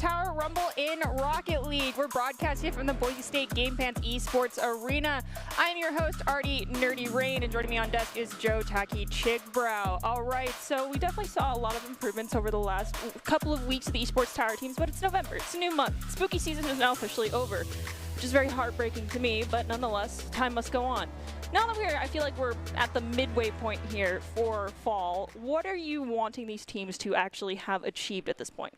Tower Rumble in Rocket League. We're broadcasting from the Boise State Game Pants Esports Arena. I'm your host, Artie Nerdy Rain, and joining me on desk is Joe Tacky Chigbrow. All right, so we definitely saw a lot of improvements over the last couple of weeks of the Esports Tower teams, but it's November. It's a new month. Spooky season is now officially over, which is very heartbreaking to me, but nonetheless, time must go on. Now that I feel like we're at the midway point here for fall, what are you wanting these teams to actually have achieved at this point?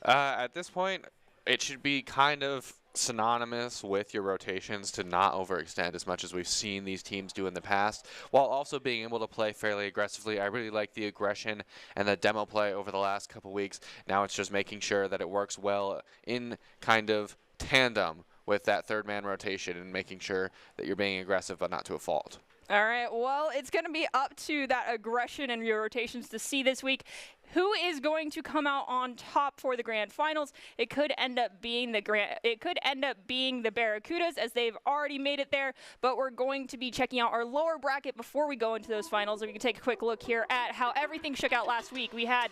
At this point, it should be kind of synonymous with your rotations to not overextend as much as we've seen these teams do in the past, while also being able to play fairly aggressively. I really like the aggression and the demo play over the last couple weeks. Now it's just making sure that it works well in kind of tandem with that third man rotation and making sure that you're being aggressive but not to a fault. All right, well, it's going to be up to that aggression and your rotations to see this week who is going to come out on top for the grand finals. It could end up being the Barracudas, as they've already made it there, but we're going to be checking out our lower bracket before we go into those finals. And we can take a quick look here at how everything shook out last week. We had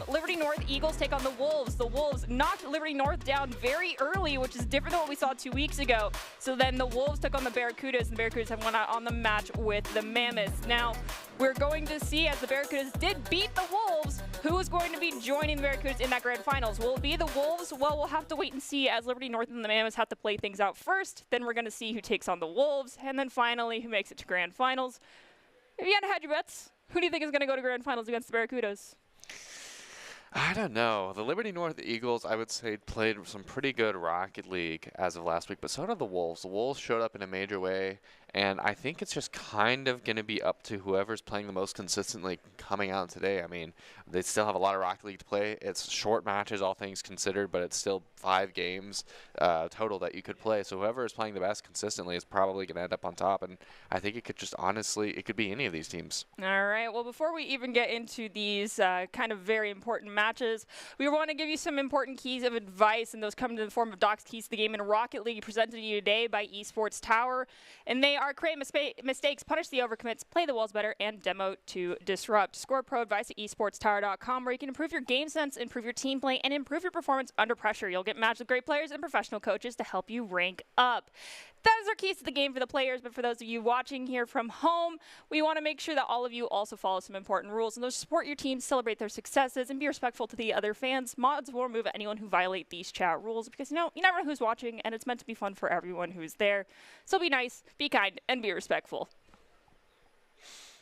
Liberty North Eagles take on the Wolves. The Wolves knocked Liberty North down very early, which is different than what we saw 2 weeks ago. So then the Wolves took on the Barracudas, and the Barracudas have won out on the match with the Mammoths. Now, we're going to see, as the Barracudas did beat the Wolves, who is going to be joining the Barracudas in that grand finals. Will it be the Wolves? Well, we'll have to wait and see, as Liberty North and the Mammoths have to play things out first. Then we're going to see who takes on the Wolves, and then finally who makes it to grand finals. If you hadn't had your bets, who do you think is going to go to grand finals against the Barracudas? I don't know. The Liberty North Eagles, I would say, played some pretty good Rocket League as of last week, but so did the Wolves. The Wolves showed up in a major way, and I think it's just kind of going to be up to whoever's playing the most consistently coming out today. I mean, they still have a lot of Rocket League to play. It's short matches, all things considered, but it's still 5 games total that you could play. So whoever is playing the best consistently is probably going to end up on top, and I think it could just honestly, it could be any of these teams. All right. Well, before we even get into these kind of very important matches, we want to give you some important keys of advice, and those come in the form of Doc's Keys to the Game in Rocket League, presented to you today by Esports Tower. And they are create mistakes, punish the overcommits, play the walls better, and demo to disrupt. Score pro advice at esportstower.com, where you can improve your game sense, improve your team play, and improve your performance under pressure. You'll get matched with great players and professional coaches to help you rank up. Those are keys to the game for the players, but for those of you watching here from home, we want to make sure that all of you also follow some important rules, and those support your team, celebrate their successes, and be respectful to the other fans. Mods will remove anyone who violate these chat rules, because you never know who's watching, and it's meant to be fun for everyone who's there. So be nice, be kind, and be respectful.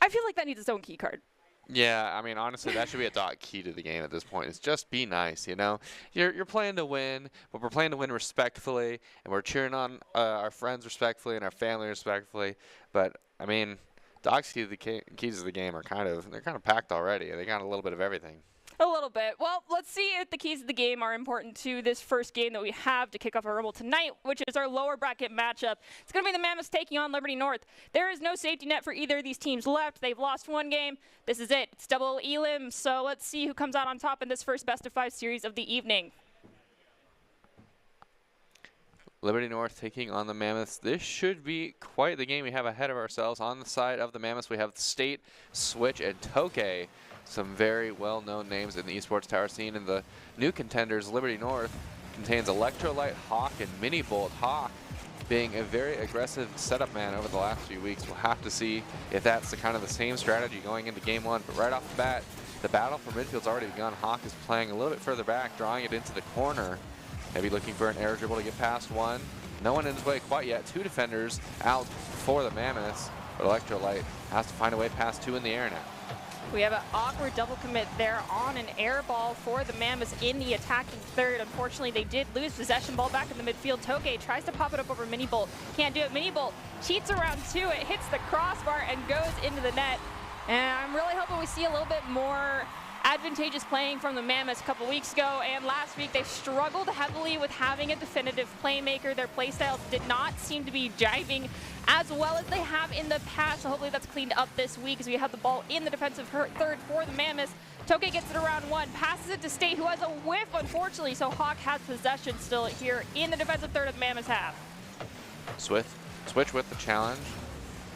I feel like that needs its own key card. Yeah, I mean, honestly, that should be a dot key to the game at this point. Is just be nice, you know? You're playing to win, but we're playing to win respectfully, and we're cheering on our friends respectfully and our family respectfully. But, I mean, Doc's keys to the game are kind of packed already. They got a little bit of everything. A little bit. Well, let's see if the keys of the game are important to this first game that we have to kick off our Rumble tonight, which is our lower bracket matchup. It's going to be the Mammoths taking on Liberty North. There is no safety net for either of these teams left. They've lost one game. This is it. It's double elim. So let's see who comes out on top in this first best-of-5 series of the evening. Liberty North taking on the Mammoths. This should be quite the game we have ahead of ourselves. On the side of the Mammoths, we have State, Switch, and Tokay. Some very well-known names in the Esports Tower scene. And the new contenders, Liberty North, contains Electrolyte, Hawk, and Mini Bolt. Hawk being a very aggressive setup man over the last few weeks. We'll have to see if that's the same strategy going into game one. But right off the bat, the battle for midfield's already begun. Hawk is playing a little bit further back, drawing it into the corner. Maybe looking for an air dribble to get past one. No one in his way quite yet. 2 defenders out for the Mammoths. But Electrolyte has to find a way past 2 in the air now. We have an awkward double commit there on an air ball for the Mammoths in the attacking third. Unfortunately, they did lose possession. Ball back in the midfield. Tokay tries to pop it up over Mini Bolt. Can't do it. Mini Bolt cheats around 2. It hits the crossbar and goes into the net. And I'm really hoping we see a little bit more advantageous playing from the Mammoths a couple weeks ago, and last week they struggled heavily with having a definitive playmaker. Their playstyles did not seem to be jiving as well as they have in the past, so hopefully that's cleaned up this week as we have the ball in the defensive third for the Mammoths. Tokay gets it around 1, passes it to State, who has a whiff, unfortunately, so Hawk has possession still here in the defensive third of the Mammoths half. Switch with the challenge.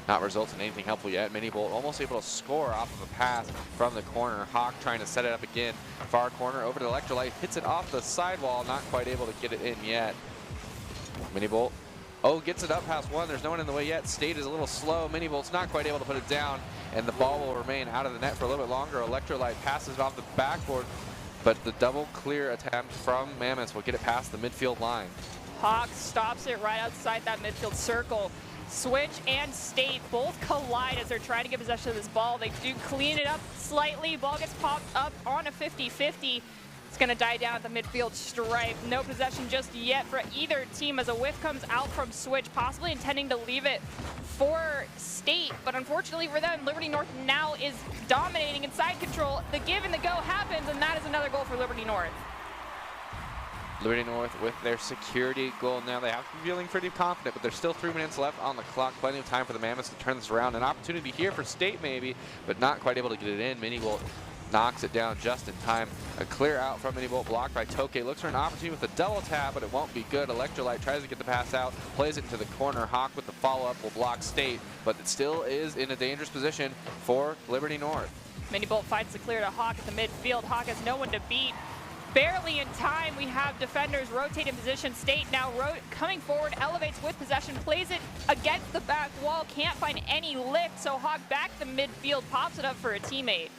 not result in anything helpful yet. Mini Bolt almost able to score off of a pass from the corner. Hawk trying to set it up again. Far corner over to Electrolyte, hits it off the sidewall, not quite able to get it in yet. Mini Bolt, oh, gets it up past one. There's no one in the way yet. State is a little slow. Mini Bolt's not quite able to put it down, and the ball will remain out of the net for a little bit longer. Electrolyte passes it off the backboard, but the double clear attempt from Mammoth will get it past the midfield line. Hawk stops it right outside that midfield circle. Switch and State both collide as they're trying to get possession of this ball. They do clean it up slightly. Ball gets popped up on a 50-50. It's going to die down at the midfield stripe. No possession just yet for either team as a whiff comes out from Switch, possibly intending to leave it for State. But unfortunately for them, Liberty North now is dominating in side control. The give and the go happens, and that is another goal for Liberty North. Liberty North with their security goal now. They have to be feeling pretty confident, but there's still 3 minutes left on the clock. Plenty of time for the Mammoths to turn this around. An opportunity here for State maybe, but not quite able to get it in. Mini Bolt knocks it down just in time. A clear out from Mini Bolt blocked by Toke. Looks for an opportunity with a double tap, but it won't be good. Electrolyte tries to get the pass out, plays it into the corner. Hawk with the follow-up will block State, but it still is in a dangerous position for Liberty North. Mini Bolt finds the clear to Hawk at the midfield. Hawk has no one to beat. Barely in time, we have defenders rotate in position. State now coming forward, elevates with possession, plays it against the back wall, can't find any lift, so Hawk back to midfield, pops it up for a teammate.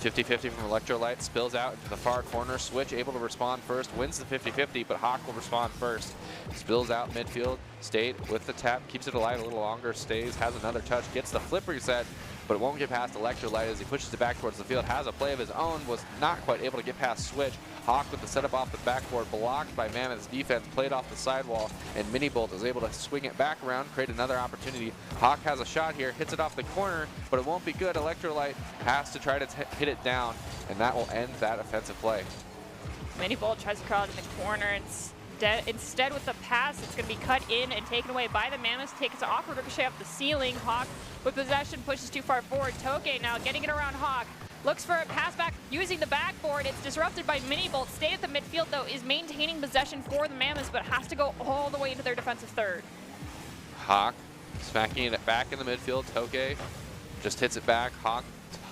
50-50 from Electrolyte, spills out into the far corner. Switch able to respond first, wins the 50-50, but Hawk will respond first. Spills out midfield. State with the tap, keeps it alive a little longer, stays, has another touch, gets the flip reset, but it won't get past Electrolyte as he pushes it back towards the field. Has a play of his own, was not quite able to get past Switch. Hawk with the setup off the backboard, blocked by Mammoth's defense, played off the sidewall, and Mini Bolt is able to swing it back around, create another opportunity. Hawk has a shot here, hits it off the corner, but it won't be good. Electrolyte has to try to hit it down, and that will end that offensive play. Mini Bolt tries to crowd in the corner, and instead with the pass, it's going to be cut in and taken away by the Mammoths. Takes an awkward ricochet off the ceiling. Hawk with possession pushes too far forward. Toke now getting it around Hawk. Looks for a pass back using the backboard. It's disrupted by Mini Bolt. Stay at the midfield, though, is maintaining possession for the Mammoths, but has to go all the way into their defensive third. Hawk smacking it back in the midfield. Toke just hits it back. Hawk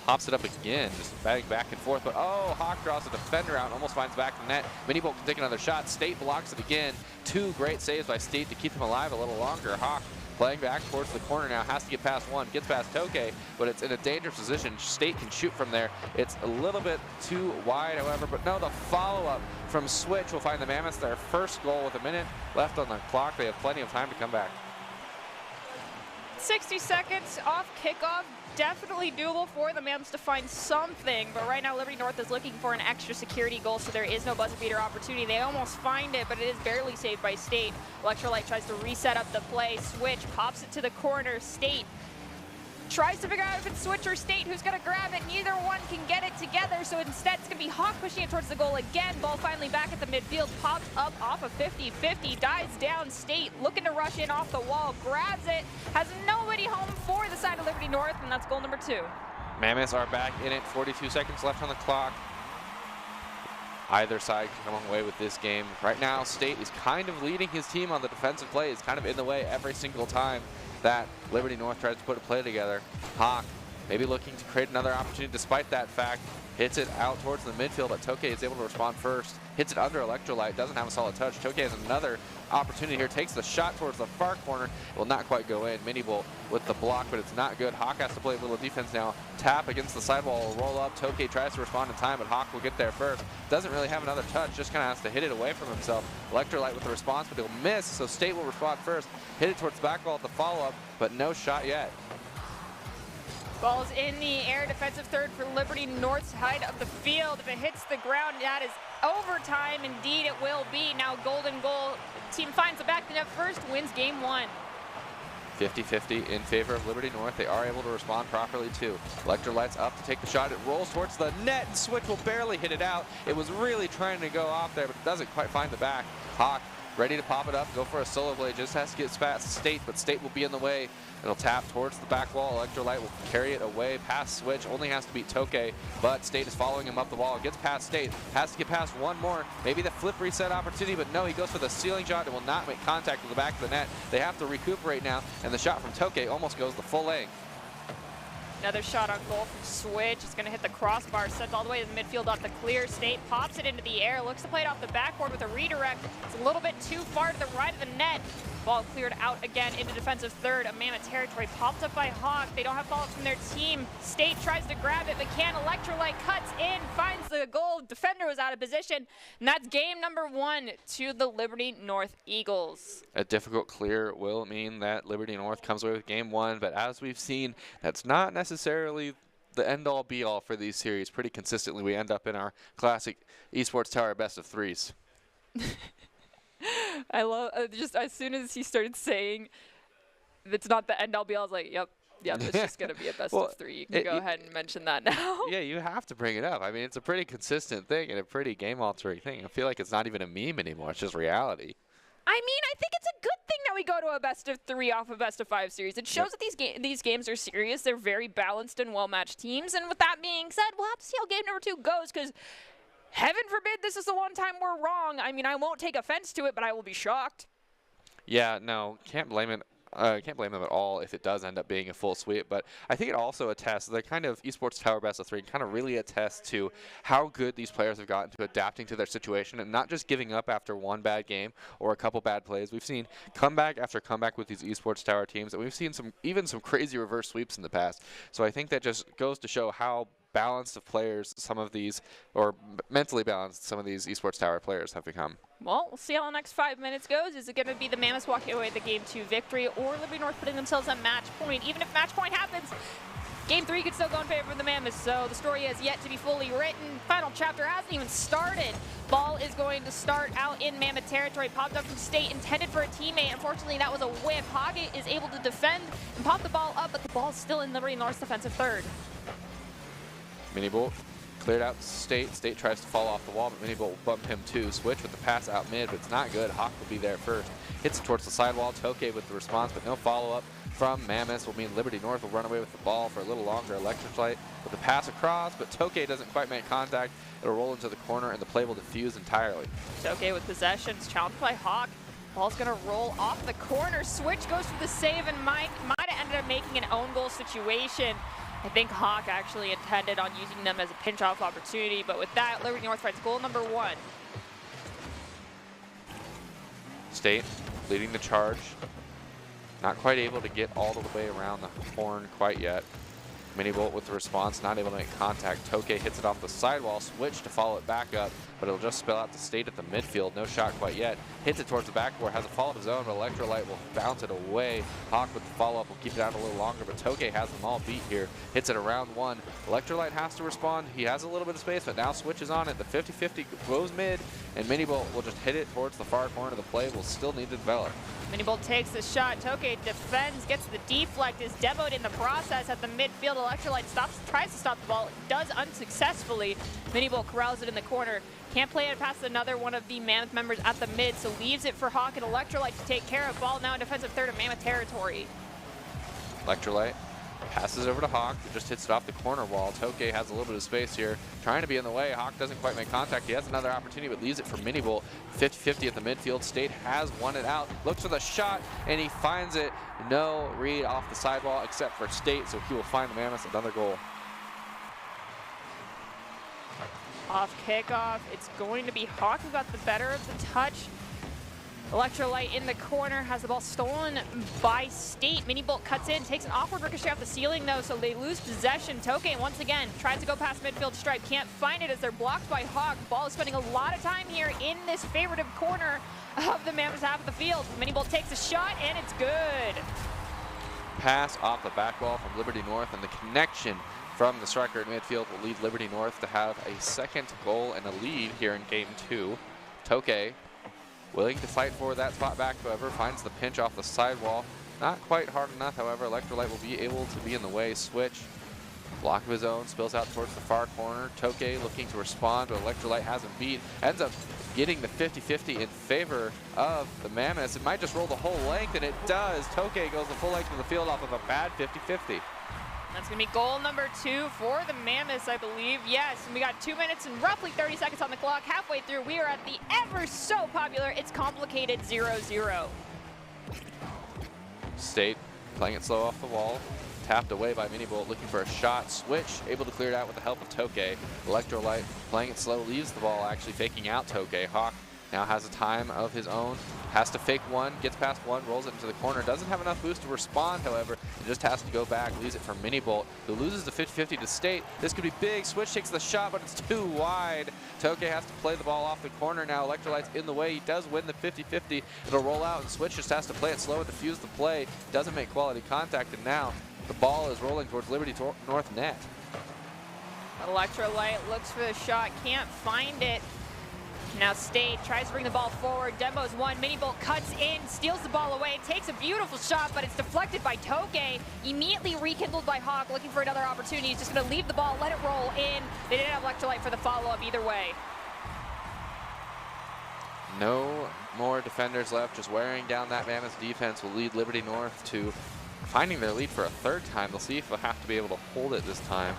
hops it up again, just batting back and forth, but oh, Hawk draws a defender out, almost finds back the net. Mini Bolt can take another shot. State blocks it again. 2 great saves by State to keep them alive a little longer. Hawk playing back towards the corner now, has to get past one, gets past Toke, but it's in a dangerous position. State can shoot from there. It's a little bit too wide, however, but no, the follow-up from Switch will find the Mammoths their first goal with a minute left on the clock. They have plenty of time to come back. 60 seconds off kickoff. Definitely doable for the Mammoths to find something, but right now Liberty North is looking for an extra security goal, so there is no buzzer beater opportunity. They almost find it, but it is barely saved by State. Electrolyte tries to reset up the play. Switch pops it to the corner. State tries to figure out if it's Switch or State who's going to grab it. Neither one can get it together, so instead it's going to be Hawk pushing it towards the goal again. Ball finally back at the midfield, pops up off of 50-50, dives down. State looking to rush in off the wall, grabs it, has nobody home for the side of Liberty North, and that's goal number 2. Mammoths are back in it, 42 seconds left on the clock. Either side can come away with this game. Right now, State is kind of leading his team on the defensive play. It's kind of in the way every single time that Liberty North tries to put a play together. Hawk maybe looking to create another opportunity despite that fact. Hits it out towards the midfield, but Toke is able to respond first. Hits it under Electrolyte, doesn't have a solid touch. Toke has another opportunity here, takes the shot towards the far corner. It will not quite go in. Mini Bolt with the block, but it's not good. Hawk has to play a little defense now. Tap against the sidewall, roll up. Toke tries to respond in time, but Hawk will get there first. Doesn't really have another touch, just kind of has to hit it away from himself. Electrolyte with the response, but he'll miss, so State will respond first. Hit it towards the back wall at the follow-up, but no shot yet. Ball's in the air, defensive third for Liberty North's side of the field. If it hits the ground, that is overtime. Indeed, it will be. Now golden goal. Team finds the back of the net first, wins game 1. 50-50 in favor of Liberty North. They are able to respond properly too. Electrolyte's up to take the shot. It rolls towards the net, and Switch will barely hit it out. It was really trying to go off there, but it doesn't quite find the back. Hawk ready to pop it up, go for a solo blade, just has to get past State, but State will be in the way. It'll tap towards the back wall. Electrolyte will carry it away past Switch, only has to beat Tokay, but State is following him up the wall. Gets past State, has to get past one more, maybe the flip reset opportunity, but no, he goes for the ceiling shot and will not make contact with the back of the net. They have to recuperate now, and the shot from Tokay almost goes the full length. Another shot on goal from Switch. It's going to hit the crossbar, sent all the way to the midfield off the clear. State pops it into the air, looks to play it off the backboard with a redirect. It's a little bit too far to the right of the net. Ball cleared out again into defensive third. A Mammoth territory popped up by Hawk. They don't have follow-up from their team. State tries to grab it, but can't. Electrolyte cuts in, finds the goal. Defender was out of position, and that's game number 1 to the Liberty North Eagles. A difficult clear will mean that Liberty North comes away with game 1, but as we've seen, that's not necessarily the end-all be-all for these series. Pretty consistently, we end up in our classic Esports Tower best of 3s. I love, just as soon as he started saying it's not the end all be all, I was like, yep, it's just going to be a best of 3. You can go ahead and mention that now. Yeah, you have to bring it up. I mean, it's a pretty consistent thing and a pretty game-altering thing. I feel like it's not even a meme anymore. It's just reality. I mean, I think it's a good thing that we go to a best of 3 off a best of 5 series. It shows that these games are serious. They're very balanced and well-matched teams. And with that being said, we'll have to see how game number 2 goes, because heaven forbid this is the one time we're wrong. I mean, I won't take offense to it, but I will be shocked. Yeah, no, can't blame it. Can't blame them at all if it does end up being a full sweep, but I think it also attests, the kind of Esports Tower best of 3 kind of really attests to how good these players have gotten to adapting to their situation and not just giving up after one bad game or a couple bad plays. We've seen comeback after comeback with these Esports Tower teams, and we've seen even some crazy reverse sweeps in the past. So I think that just goes to show how balanced of players some of these, or mentally balanced some of these Esports Tower players have become. Well, we'll see how the next 5 minutes goes. Is it going to be the Mammoths walking away with the Game 2 victory, or Liberty North putting themselves at match point? Even if match point happens, Game 3 could still go in favor of the Mammoths, so the story has yet to be fully written. Final chapter hasn't even started. Ball is going to start out in Mammoth territory. Popped up from State, intended for a teammate. Unfortunately, that was a whiff. Hoggett is able to defend and pop the ball up, but the ball is still in Liberty North's defensive third. Mini Bolt cleared out State. State tries to fall off the wall, but Mini Bolt will bump him too. Switch with the pass out mid, but it's not good. Hawk will be there first. Hits it towards the sidewall. Tokay with the response, but no follow-up from Mammoths will mean Liberty North will run away with the ball for a little longer. Electrolyte with the pass across, but Tokay doesn't quite make contact. It'll roll into the corner, and the play will diffuse entirely. Tokay with possessions, challenged by Hawk. Ball's going to roll off the corner. Switch goes for the save, and might have ended up making an own goal situation. I think Hawk actually intended on using them as a pinch-off opportunity, but with that, Liberty North finds goal number 1. State leading the charge. Not quite able to get all the way around the horn quite yet. Mini Bolt with the response, not able to make contact. Tokay hits it off the sidewall, Switch to follow it back up, but it'll just spill out to State at the midfield. No shot quite yet. Hits it towards the backboard, has a fall of his own, but Electrolyte will bounce it away. Hawk with the follow-up will keep it out a little longer, but Tokay has them all beat here. Hits it around 1. Electrolyte has to respond. He has a little bit of space, but now Switch is on it. The 50-50 goes mid, and Mini Bolt will just hit it towards the far corner. The play will still need to develop. Mini Bolt takes the shot. Tokay defends, gets the deflect, is demoed in the process at the midfield. Electrolyte tries to stop the ball, does unsuccessfully. Mini Bolt corrals it in the corner. Can't play it past another one of the Mammoth members at the mid, so leaves it for Hawk and Electrolyte to take care of. Ball now in defensive third of Mammoth territory. Electrolyte passes over to Hawk, who just hits it off the corner wall. Tokay has a little bit of space here, trying to be in the way. Hawk doesn't quite make contact. He has another opportunity, but leaves it for Mini Bolt. 50-50 at the midfield. State has won it out. Looks for the shot, and he finds it. No read off the sidewall except for State, so he will find the Mammoths another goal. Off kickoff, it's going to be Hawk who got the better of the touch. Electrolyte in the corner, has the ball stolen by State. Mini Bolt cuts in, takes an awkward ricochet off the ceiling though, so they lose possession. Tokay once again tries to go past midfield stripe, can't find it as they're blocked by Hawk. Ball is spending a lot of time here in this favoritive corner of the Mammoths half of the field. Mini Bolt takes a shot, and it's good. Pass off the back wall from Liberty North, and the connection from the striker in midfield will lead Liberty North to have a second goal and a lead here in game 2. Tokay willing to fight for that spot back, however, finds the pinch off the sidewall. Not quite hard enough, however, Electrolyte will be able to be in the way. Switch, block of his own, spills out towards the far corner. Tokay looking to respond, but Electrolyte has him beat. Ends up getting the 50-50 in favor of the Mammoths. It might just roll the whole length, and it does. Tokay goes the full length of the field off of a bad 50-50. That's going to be goal number 2 for the Mammoths, I believe. Yes, and we got 2 minutes and roughly 30 seconds on the clock. Halfway through, we are at the ever so popular It's Complicated 0-0. State playing it slow off the wall. Tapped away by Minibolt, looking for a shot. Switch, able to clear it out with the help of Tokay. Electrolyte playing it slow, leaves the ball, actually faking out Tokay. Hawk now has a time of his own. Has to fake one, gets past one, rolls it into the corner. Doesn't have enough boost to respond, however. It just has to go back, leaves it for Minibolt, who loses the 50-50 to State. This could be big. Switch takes the shot, but it's too wide. Tokay has to play the ball off the corner now. Electrolyte's in the way. He does win the 50-50. It'll roll out, and Switch just has to play it slow and defuse the play. Doesn't make quality contact, and now the ball is rolling towards Liberty North net. Electrolyte looks for the shot, can't find it. Now State tries to bring the ball forward. Demo's one. Minibolt cuts in, steals the ball away, takes a beautiful shot, but it's deflected by Tokay. Immediately rekindled by Hawk, looking for another opportunity. He's just going to leave the ball, let it roll in. They didn't have Electrolyte for the follow-up either way. No more defenders left. Just wearing down that Mammoth defense will lead Liberty North to finding their lead for a third time. They'll see if they'll have to be able to hold it this time.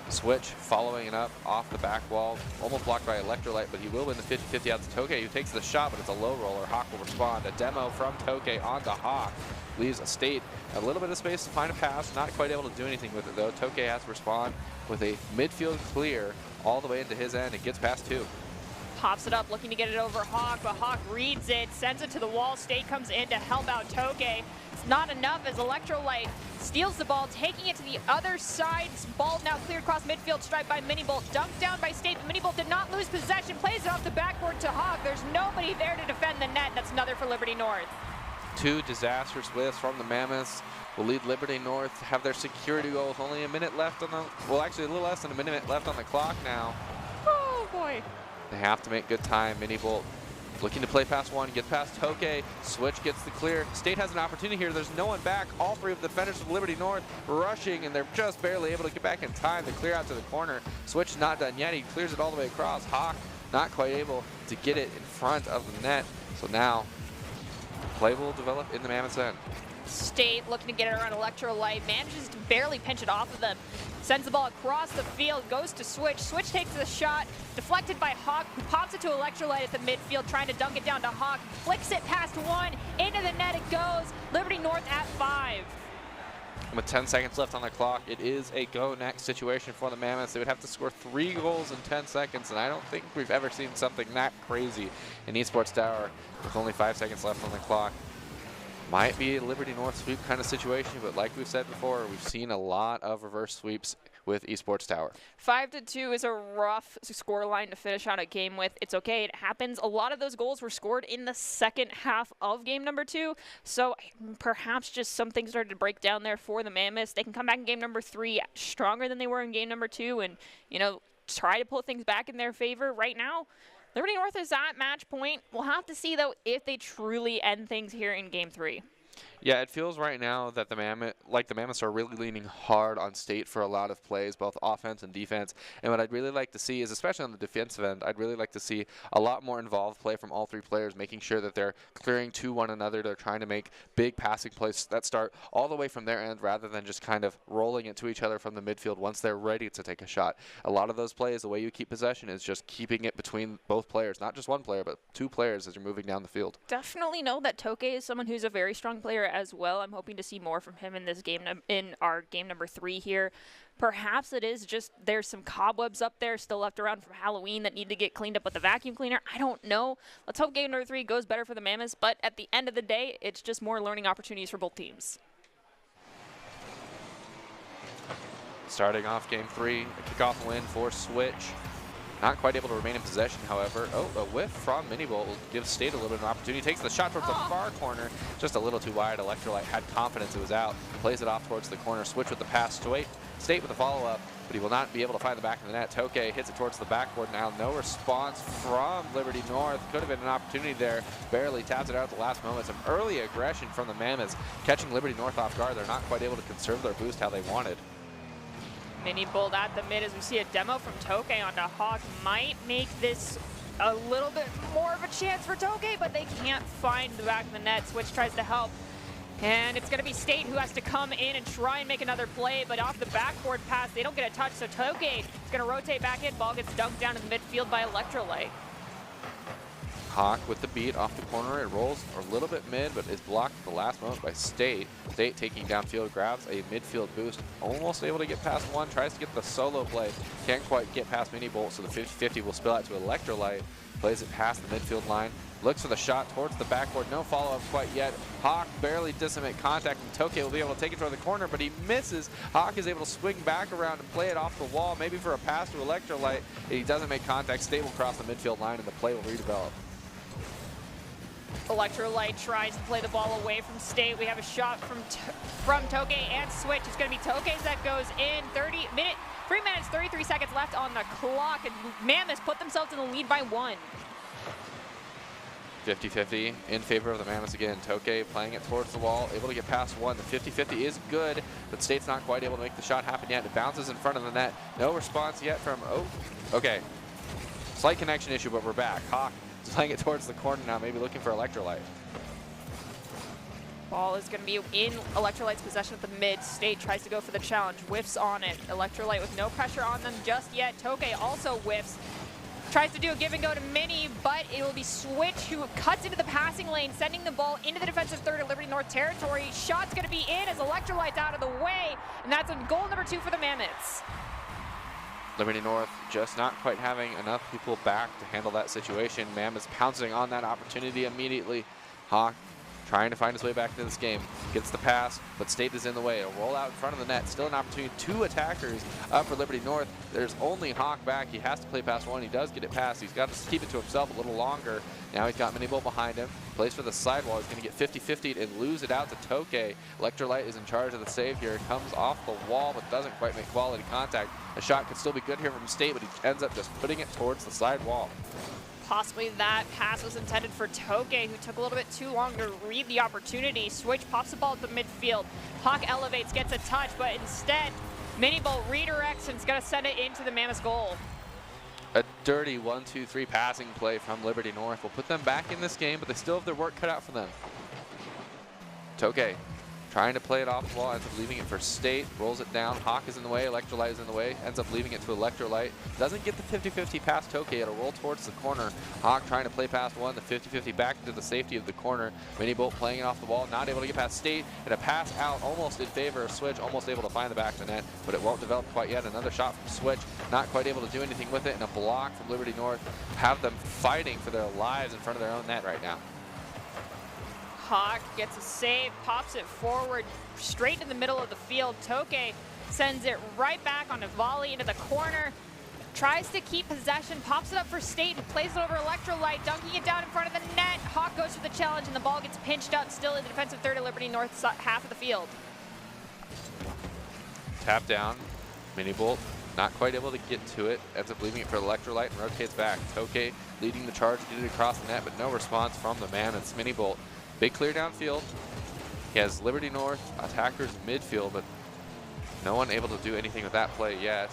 Switch following it up off the back wall, almost blocked by Electrolyte, but he will win the 50-50 out to Tokay, who takes the shot, but it's a low roller. Hawk will respond. A demo from Tokay onto Hawk. Leaves a State a little bit of space to find a pass, not quite able to do anything with it though. Tokay has to respond with a midfield clear all the way into his end and gets past 2. Pops it up, looking to get it over Hawk, but Hawk reads it, sends it to the wall. State comes in to help out Tokay. It's not enough as Electrolyte steals the ball, taking it to the other side. Ball now cleared across midfield, striped by Minibolt. Dumped down by State, but Minibolt did not lose possession. Plays it off the backboard to Hawk. There's nobody there to defend the net. That's another for Liberty North. 2 disastrous whiffs from the Mammoths will lead Liberty North to have their security goal with only a minute left on the, well actually a little less than a minute left on the clock now. Oh boy. They have to make good time. Minibolt looking to play past one, gets past Tokay. Switch gets the clear. State has an opportunity here. There's no one back. All 3 of the defenders of Liberty North rushing, and they're just barely able to get back in time to clear out to the corner. Switch not done yet. He clears it all the way across. Hawk not quite able to get it in front of the net. So now play will develop in the Mammoth's end. State looking to get it around Electrolyte, manages to barely pinch it off of them. Sends the ball across the field, goes to Switch. Switch takes the shot, deflected by Hawk, who pops it to Electrolyte at the midfield, trying to dunk it down to Hawk. Flicks it past one, into the net it goes. Liberty North at 5. With 10 seconds left on the clock, it is a go next situation for the Mammoths. They would have to score 3 goals in 10 seconds, and I don't think we've ever seen something that crazy in Esports Tower with only 5 seconds left on the clock. Might be a Liberty North sweep kind of situation, but like we've said before, we've seen a lot of reverse sweeps with Esports Tower. 5-2 is a rough scoreline to finish out a game with. It's okay, it happens. A lot of those goals were scored in the second half of game number 2, so perhaps just some things started to break down there for the Mammoths. They can come back in game number 3 stronger than they were in game number 2 and, you know, try to pull things back in their favor. Right now, Liberty North is at match point. We'll have to see, though, if they truly end things here in game 3. Yeah, it feels right now that the Mammoths are really leaning hard on State for a lot of plays, both offense and defense. And what I'd really like to see is, especially on the defensive end, I'd really like to see a lot more involved play from all 3 players, making sure that they're clearing to one another. They're trying to make big passing plays that start all the way from their end rather than just kind of rolling it to each other from the midfield once they're ready to take a shot. A lot of those plays, the way you keep possession is just keeping it between both players, not just one player, but 2 players as you're moving down the field. Definitely know that Tokay is someone who's a very strong player as well. I'm hoping to see more from him in this game, in our game number 3 here. Perhaps it is just there's some cobwebs up there still left around from Halloween that need to get cleaned up with the vacuum cleaner. I don't know. Let's hope game number 3 goes better for the Mammoths, but at the end of the day, it's just more learning opportunities for both teams. Starting off game 3, a kickoff win for Switch. Not quite able to remain in possession, however. Oh, a whiff from Minibolt will give State a little bit of an opportunity. Takes the shot towards the far corner. Just a little too wide. Electrolyte had confidence it was out. Plays it off towards the corner. Switch with the pass. State with the follow-up, but he will not be able to find the back of the net. Tokay hits it towards the backboard now. No response from Liberty North. Could have been an opportunity there. Barely taps it out at the last moment. Some early aggression from the Mammoths, catching Liberty North off guard. They're not quite able to conserve their boost how they wanted. Minibolt at the mid as we see a demo from Tokay onto Hawk. Might make this a little bit more of a chance for Tokay, but they can't find the back of the net. Switch tries to help. And it's going to be State who has to come in and try and make another play, but off the backboard pass, they don't get a touch, so Tokay is going to rotate back in. Ball gets dunked down in the midfield by Electrolyte. Hawk with the beat off the corner. It rolls a little bit mid, but is blocked at the last moment by State. State taking downfield, grabs a midfield boost, almost able to get past one, tries to get the solo play. Can't quite get past Mini Bolt, so the 50-50 will spill out to Electrolyte. Plays it past the midfield line. Looks for the shot towards the backboard. No follow-up quite yet. Hawk barely doesn't make contact, and Tokay will be able to take it toward the corner, but he misses. Hawk is able to swing back around and play it off the wall, maybe for a pass to Electrolyte. He doesn't make contact. State will cross the midfield line, and the play will redevelop. Electrolyte tries to play the ball away from State. We have a shot from Tokay and Switch. It's going to be Tokay's that goes in. 3 minutes, 33 seconds left on the clock, and Mammoths put themselves in the lead by 1. 50-50 in favor of the Mammoths again. Tokay playing it towards the wall, able to get past one. The 50-50 is good, but State's not quite able to make the shot happen yet. It bounces in front of the net. No response yet from, okay. Slight connection issue, but we're back. Hawk is playing it towards the corner now, maybe looking for Electrolyte. Ball is going to be in Electrolyte's possession at the mid. State tries to go for the challenge, whiffs on it. Electrolyte with no pressure on them just yet. Tokay also whiffs. Tries to do a give and go to Mini, but it will be Switch who cuts into the passing lane, sending the ball into the defensive third of Liberty North territory. Shot's going to be in as Electrolyte's out of the way, and that's a goal number 2 for the Mammoths. Liberty North just not quite having enough people back to handle that situation. Mammoths pouncing on that opportunity immediately. Hawk trying to find his way back into this game. Gets the pass, but State is in the way. A roll out in front of the net. Still an opportunity. 2 attackers up for Liberty North. There's only Hawk back. He has to play past one. He does get it past. He's got to keep it to himself a little longer. Now he's got Mini Bolt behind him. Plays for the sidewall. He's going to get 50-50'd and lose it out to Tokay. Electrolyte is in charge of the save here. Comes off the wall, but doesn't quite make quality contact. A shot could still be good here from State, but he ends up just putting it towards the side wall. Possibly that pass was intended for Tokay, who took a little bit too long to read the opportunity. Switch pops the ball at the midfield. Hawk elevates, gets a touch, but instead, Mini Bolt redirects and is going to send it into the Mammoths goal. A dirty 1-2-3 passing play from Liberty North will put them back in this game, but they still have their work cut out for them. Tokay trying to play it off the wall, ends up leaving it for State, rolls it down. Hawk is in the way, Electrolyte is in the way, ends up leaving it to Electrolyte. Doesn't get the 50-50 past Tokay, it'll roll towards the corner. Hawk trying to play past one, the 50-50 back into the safety of the corner. Mini Bolt playing it off the wall, not able to get past State, and a pass out almost in favor of Switch, almost able to find the back of the net, but it won't develop quite yet. Another shot from Switch, not quite able to do anything with it, and a block from Liberty North. Have them fighting for their lives in front of their own net right now. Hawk gets a save, pops it forward, straight in the middle of the field. Tokay sends it right back on a volley into the corner. Tries to keep possession, pops it up for State, and plays it over Electrolyte, dunking it down in front of the net. Hawk goes for the challenge, and the ball gets pinched up, still in the defensive third of Liberty North half of the field. Tap down, Mini Bolt, not quite able to get to it, ends up leaving it for Electrolyte and rotates back. Tokay leading the charge, get it across the net, but no response from the Mammoths. Mini Bolt, big clear downfield. He has Liberty North attackers midfield, but no one able to do anything with that play yet.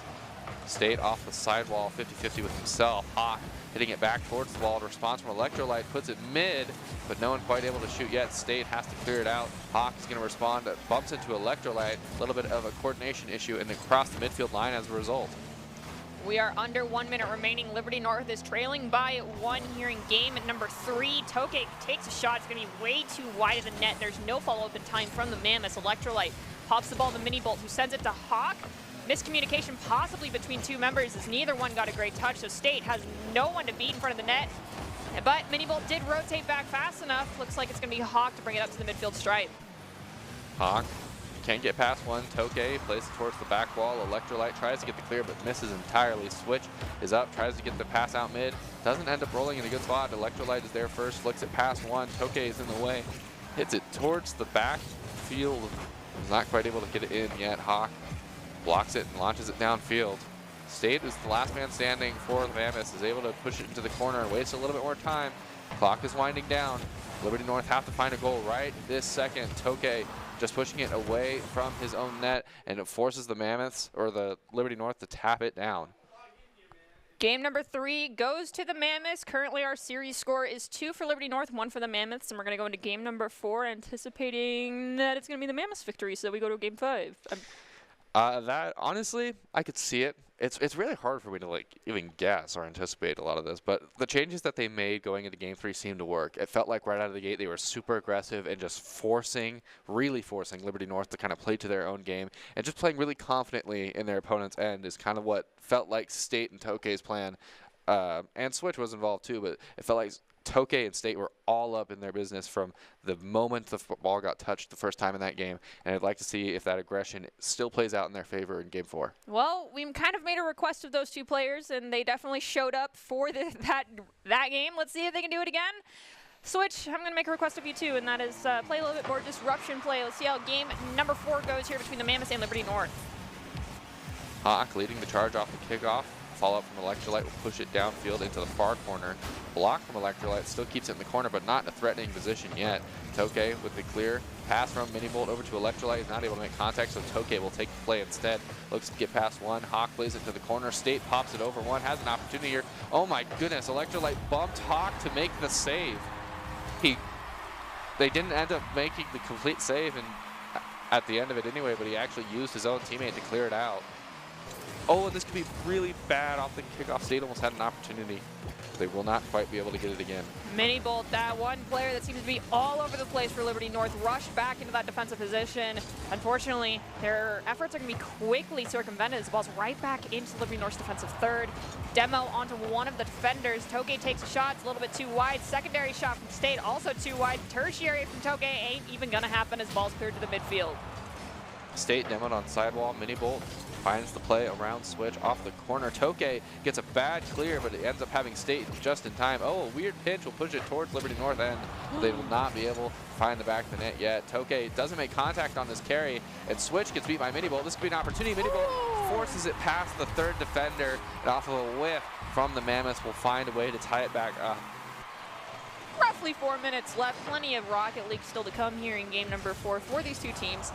State off the sidewall, 50-50 with himself. Hawk hitting it back towards the wall. Response from Electrolyte puts it mid, but no one quite able to shoot yet. State has to clear it out. Hawk is going to respond, bumps into Electrolyte. A little bit of a coordination issue, and then cross the midfield line as a result. We are under 1 minute remaining. Liberty North is trailing by 1 here in game at number 3. Tokay takes a shot. It's going to be way too wide of the net. There's no follow-up in time from the Mammoths. Electrolyte pops the ball to Mini Bolt, who sends it to Hawk. Miscommunication possibly between 2 members as neither one got a great touch, so State has no one to beat in front of the net. But Mini Bolt did rotate back fast enough. Looks like it's going to be Hawk to bring it up to the midfield stripe. Hawk can't get past one. Tokay plays it towards the back wall. Electrolyte tries to get the clear, but misses entirely. Switch is up, tries to get the pass out mid. Doesn't end up rolling in a good spot. Electrolyte is there first, flicks it past one. Tokay is in the way. Hits it towards the back field. Is not quite able to get it in yet. Hawk blocks it and launches it downfield. State is the last man standing for the Mammoths, is able to push it into the corner and waits a little bit more time. Clock is winding down. Liberty North have to find a goal right this second. Tokay just pushing it away from his own net, and it forces the Mammoths, or the Liberty North, to tap it down. Game number 3 goes to the Mammoths. Currently, our series score is 2 for Liberty North, 1 for the Mammoths, and we're going to go into game number 4, anticipating that it's going to be the Mammoths' victory, so we go to game 5. That, honestly, I could see it. It's really hard for me to even guess or anticipate a lot of this, but the changes that they made going into Game 3 seemed to work. It felt like right out of the gate they were super aggressive and just really forcing Liberty North to kind of play to their own game, and just playing really confidently in their opponent's end is kind of what felt like State and Tokei's plan. And Switch was involved too, but it felt like Tokei and State were all up in their business from the moment the ball got touched the first time in that game, and I'd like to see if that aggression still plays out in their favor in Game 4. Well, we kind of made a request of those two players, and they definitely showed up for that game. Let's see if they can do it again. Switch, I'm going to make a request of you too, and that is play a little bit more disruption play. Let's see how game number 4 goes here between the Mammoths and Liberty North. Hawk leading the charge off the kickoff. Follow-up from Electrolyte will push it downfield into the far corner. Block from Electrolyte, still keeps it in the corner, but not in a threatening position yet. Tokei with the clear pass from Minibolt over to Electrolyte, is not able to make contact, so Tokei will take the play instead. Looks to get past one. Hawk plays it to the corner. State pops it over one, has an opportunity here. Oh my goodness, Electrolyte bumped Hawk to make the save. They didn't end up making the complete save and at the end of it anyway, but he actually used his own teammate to clear it out. Oh, this could be really bad off the kickoff. State almost had an opportunity. They will not quite be able to get it again. Minibolt, that one player that seems to be all over the place for Liberty North, rushed back into that defensive position. Unfortunately, their efforts are going to be quickly circumvented as the ball's right back into Liberty North's defensive third. Demo onto one of the defenders. Tokei takes a shot, it's a little bit too wide. Secondary shot from State, also too wide. Tertiary from Tokei ain't even going to happen as ball's cleared to the midfield. State demoed on sidewall. Minibolt finds the play around Switch off the corner. Tokei gets a bad clear, but it ends up having State just in time. Oh, a weird pinch will push it towards Liberty North end. They will not be able to find the back of the net yet. Tokei doesn't make contact on this carry, and Switch gets beat by Minibolt. This could be an opportunity. Minibolt forces it past the third defender, and off of a whiff from the Mammoths will find a way to tie it back up. Roughly 4 minutes left. Plenty of Rocket League still to come here in game number 4 for these two teams.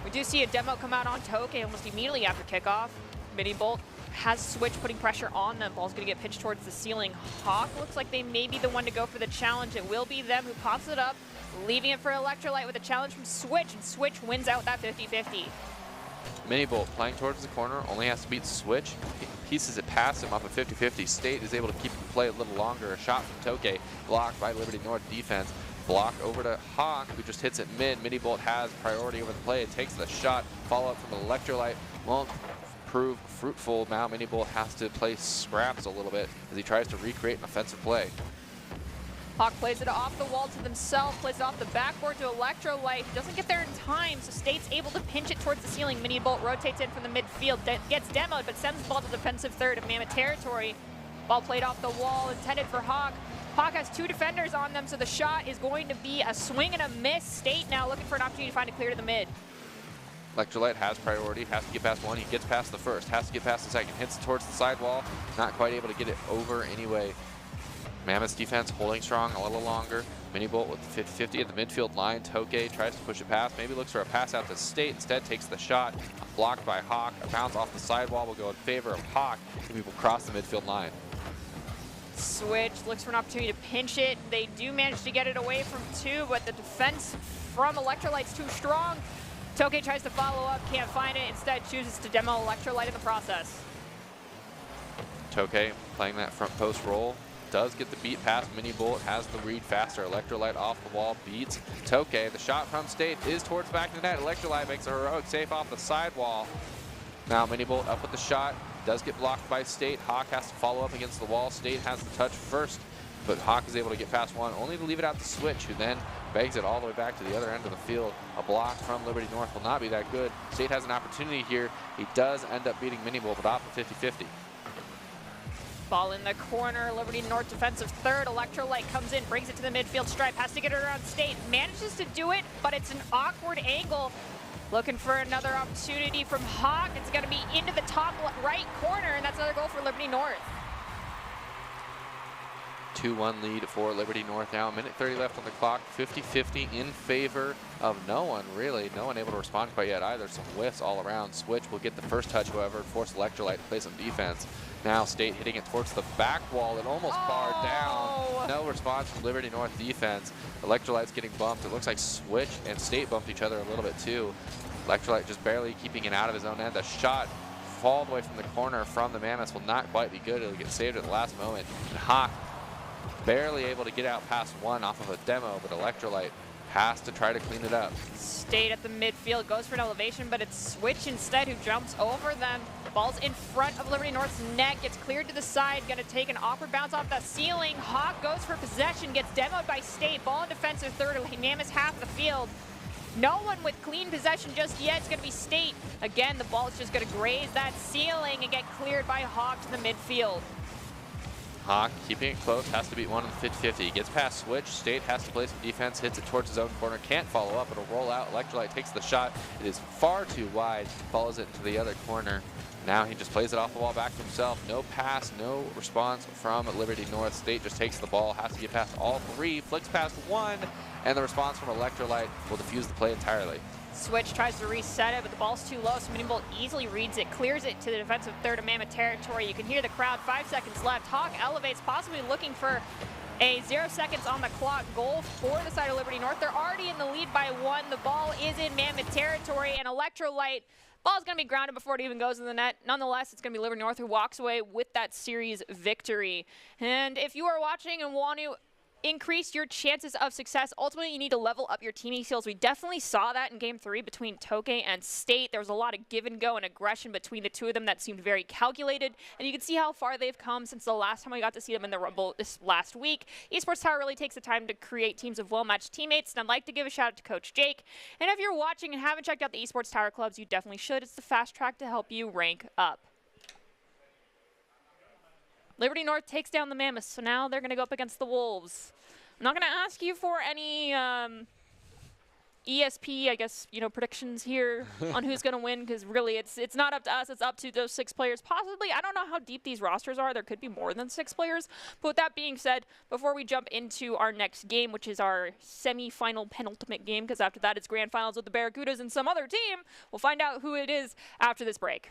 We do see a demo come out on Tokei almost immediately after kickoff. Minibolt has Switch putting pressure on them. Ball's going to get pitched towards the ceiling. Hawk looks like they may be the one to go for the challenge. It will be them who pops it up, leaving it for Electrolyte with a challenge from Switch, and Switch wins out that 50-50. Minibolt playing towards the corner, only has to beat Switch. He pieces it past him off a 50-50. State is able to keep the play a little longer. A shot from Tokei, blocked by Liberty North defense. Block over to Hawk, who just hits it mid. Minibolt has priority over the play. It takes the shot. Follow-up from Electrolyte won't prove fruitful. Now Minibolt has to play scraps a little bit as he tries to recreate an offensive play. Hawk plays it off the wall to themselves, plays it off the backboard to Electrolyte. He doesn't get there in time, so State's able to pinch it towards the ceiling. Minibolt rotates in from the midfield, gets demoed, but sends the ball to defensive third of Mammoth territory. Ball played off the wall, intended for Hawk. Hawk has 2 defenders on them, so the shot is going to be a swing and a miss. State now looking for an opportunity to find a clear to the mid. Electrolyte has priority, has to get past one. He gets past the first, has to get past the second, hits towards the sidewall, not quite able to get it over anyway. Mammoth's defense holding strong a little longer. Minibolt with the 50-50 at the midfield line. Tokei tries to push it past, maybe looks for a pass out to State, instead takes the shot, blocked by Hawk. A bounce off the sidewall will go in favor of Hawk, and we will cross the midfield line. Switch looks for an opportunity to pinch it. They do manage to get it away from 2, but the defense from Electrolyte's too strong. Tokei tries to follow up, can't find it, instead chooses to demo Electrolyte in the process. Tokei playing that front post roll. Does get the beat past Minibolt, has the read faster. Electrolyte off the wall, beats Tokei. The shot from State is towards the back of the net. Electrolyte makes a heroic save off the sidewall. Now Minibolt up with the shot. Does get blocked by State. Hawk has to follow up against the wall. State has the touch first, but Hawk is able to get past one, only to leave it out to Switch, who then begs it all the way back to the other end of the field. A block from Liberty North will not be that good. State has an opportunity here. He does end up beating Minibolt, but off a 50-50. Ball in the corner, Liberty North defensive third. Electrolyte comes in, brings it to the midfield stripe, has to get it around State. Manages to do it, but it's an awkward angle. Looking for another opportunity from Hawk. It's going to be into the top right corner, and that's another goal for Liberty North. 2-1 lead for Liberty North now. Minute 30 left on the clock. 50-50 in favor of no one, really. No one able to respond quite yet either. Some whiffs all around. Switch will get the first touch, however, force Electrolyte to play some defense. Now State hitting it towards the back wall and almost barred down. No response from Liberty North defense. Electrolyte's getting bumped. It looks like Switch and State bumped each other a little bit too. Electrolyte just barely keeping it out of his own end. The shot all the way from the corner from the Mammoths will not quite be good. It'll get saved at the last moment. And Hawk barely able to get out past one off of a demo, but Electrolyte has to try to clean it up. State at the midfield, goes for an elevation, but it's Switch instead who jumps over them. Ball's in front of Liberty North's net, gets cleared to the side, gonna take an awkward bounce off the ceiling. Hawk goes for possession, gets demoed by State. Ball in defensive third, Mammoth's half the field. No one with clean possession just yet. It's going to be State. Again, the ball is just going to graze that ceiling and get cleared by Hawk to the midfield. Hawk keeping it close, has to beat one on the 50-50. He gets past Switch. State has to play some defense, hits it towards his own corner, can't follow up. It'll roll out. Electrolyte takes the shot. It is far too wide, follows it into the other corner. Now he just plays it off the wall back to himself. No pass, no response from Liberty North. State just takes the ball, has to get past all three, flicks past one, and the response from Electrolyte will defuse the play entirely. Switch tries to reset it, but the ball's too low, so Mini Bolt easily reads it, clears it to the defensive third of Mammoth territory. You can hear the crowd, 5 seconds left. Hawk elevates, possibly looking for a 0 seconds on the clock goal for the side of Liberty North. They're already in the lead by 1. The ball is in Mammoth territory, and Electrolyte, ball's going to be grounded before it even goes in the net. Nonetheless, it's going to be Liberty North who walks away with that series victory. And if you are watching and want to increase your chances of success, ultimately you need to level up your teaming skills. We definitely saw that in Game 3 between Tokay and State. There was a lot of give and go and aggression between the two of them that seemed very calculated, and you can see how far they've come since the last time we got to see them in the Rumble this last week. Esports Tower really takes the time to create teams of well-matched teammates, and I'd like to give a shout out to Coach Jake. And if you're watching and haven't checked out the Esports Tower clubs, you definitely should. It's the fast track to help you rank up. Liberty North takes down the Mammoths, so now they're going to go up against the Wolves. I'm not going to ask you for any ESP, I guess, predictions here on who's going to win, because really it's not up to us. It's up to those 6 players. Possibly, I don't know how deep these rosters are. There could be more than 6 players. But with that being said, before we jump into our next game, which is our semi-final penultimate game, because after that it's grand finals with the Barracudas and some other team, we'll find out who it is after this break.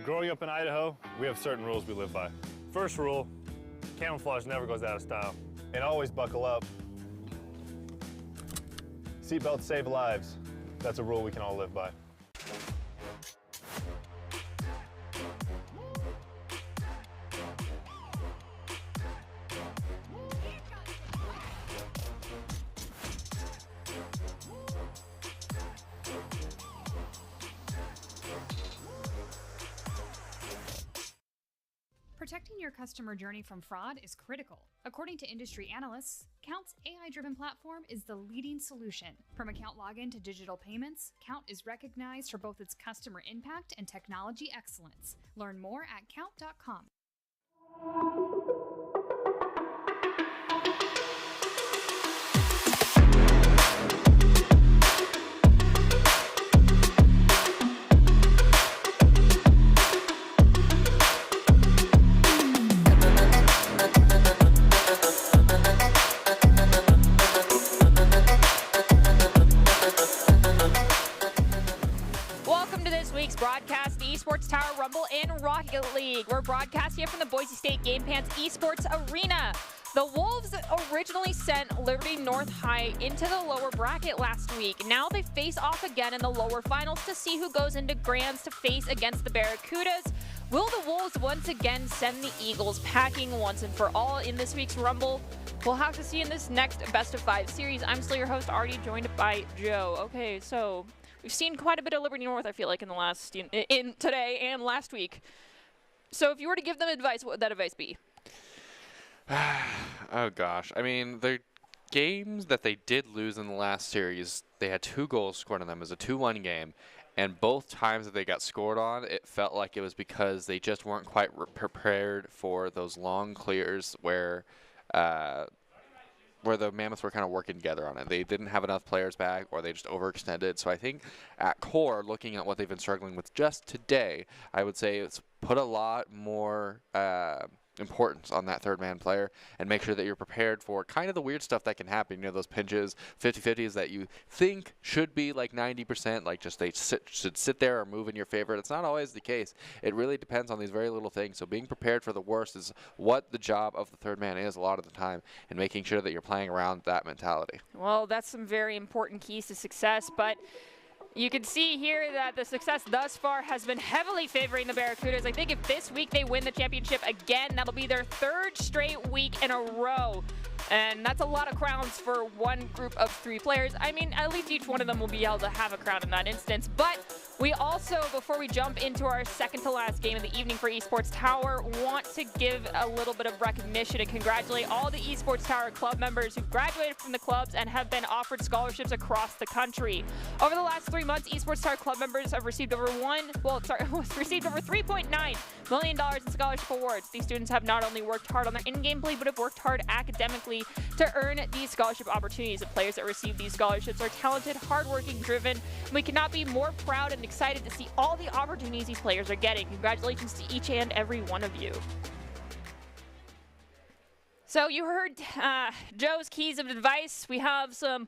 Growing up in Idaho, we have certain rules we live by. First rule, camouflage never goes out of style. And always buckle up. Seatbelts save lives. That's a rule we can all live by. Protecting your customer journey from fraud is critical. According to industry analysts, Count's AI-driven platform is the leading solution. From account login to digital payments, Count is recognized for both its customer impact and technology excellence. Learn more at count.com. Broadcast the Esports Tower Rumble in Rocket League. We're broadcasting it from the Boise State Game Pants Esports Arena. The Wolves originally sent Liberty North High into the lower bracket last week. Now they face off again in the lower finals to see who goes into grands to face against the Barracudas. Will the Wolves once again send the Eagles packing once and for all in this week's Rumble? We'll have to see in this next Best of 5 series. I'm still your host, Artie, joined by Joe. Okay, so we've seen quite a bit of Liberty North, I feel like, in the last, in today and last week. So if you were to give them advice, what would that advice be? Oh, gosh. I mean, the games that they did lose in the last series, they had 2 goals scored on them. It was a 2-1 game. And both times that they got scored on, it felt like it was because they just weren't quite prepared for those long clears where the Mammoths were kind of working together on it. They didn't have enough players back, or they just overextended. So I think at core, looking at what they've been struggling with just today, I would say it's put a lot more importance on that third man player and make sure that you're prepared for kind of the weird stuff that can happen. You know, those pinches, 50-50s that you think should be like 90%, like just they should sit there or move in your favor. It's not always the case. It really depends on these very little things. So being prepared for the worst is what the job of the third man is a lot of the time, and making sure that you're playing around that mentality. Well, that's some very important keys to success, but you can see here that the success thus far has been heavily favoring the Barracudas. I think if this week they win the championship again, that'll be their 3rd straight week in a row. And that's a lot of crowns for one group of 3 players. I mean, at least each one of them will be able to have a crown in that instance. But we also, before we jump into our second to last game of the evening for Esports Tower, want to give a little bit of recognition and congratulate all the Esports Tower club members who graduated from the clubs and have been offered scholarships across the country. Over the last 3 months, Esports Tower club members have received over $3.9 million in scholarship awards. These students have not only worked hard on their in-game play, but have worked hard academically to earn these scholarship opportunities. The players that receive these scholarships are talented, hardworking, driven. We cannot be more proud and excited to see all the opportunities these players are getting. Congratulations to each and every one of you. So you heard Joe's keys of advice. We have some,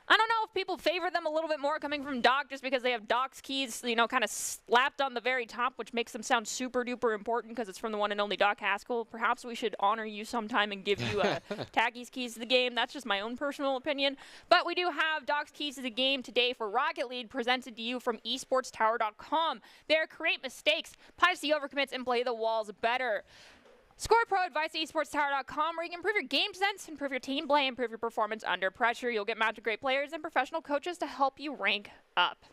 I don't know if people favor them a little bit more coming from Doc just because they have Doc's keys, you know, kind of slapped on the very top, which makes them sound super duper important because it's from the one and only Doc Haskell. Perhaps we should honor you sometime and give you Tacky's keys to the game. That's just my own personal opinion. But we do have Doc's keys to the game today for Rocket League presented to you from esportstower.com. There, create mistakes, punish the overcommits, and play the walls better. Score Pro advice at esportstower.com, where you can improve your game sense, improve your team play, improve your performance under pressure. You'll get matched with great players and professional coaches to help you rank up.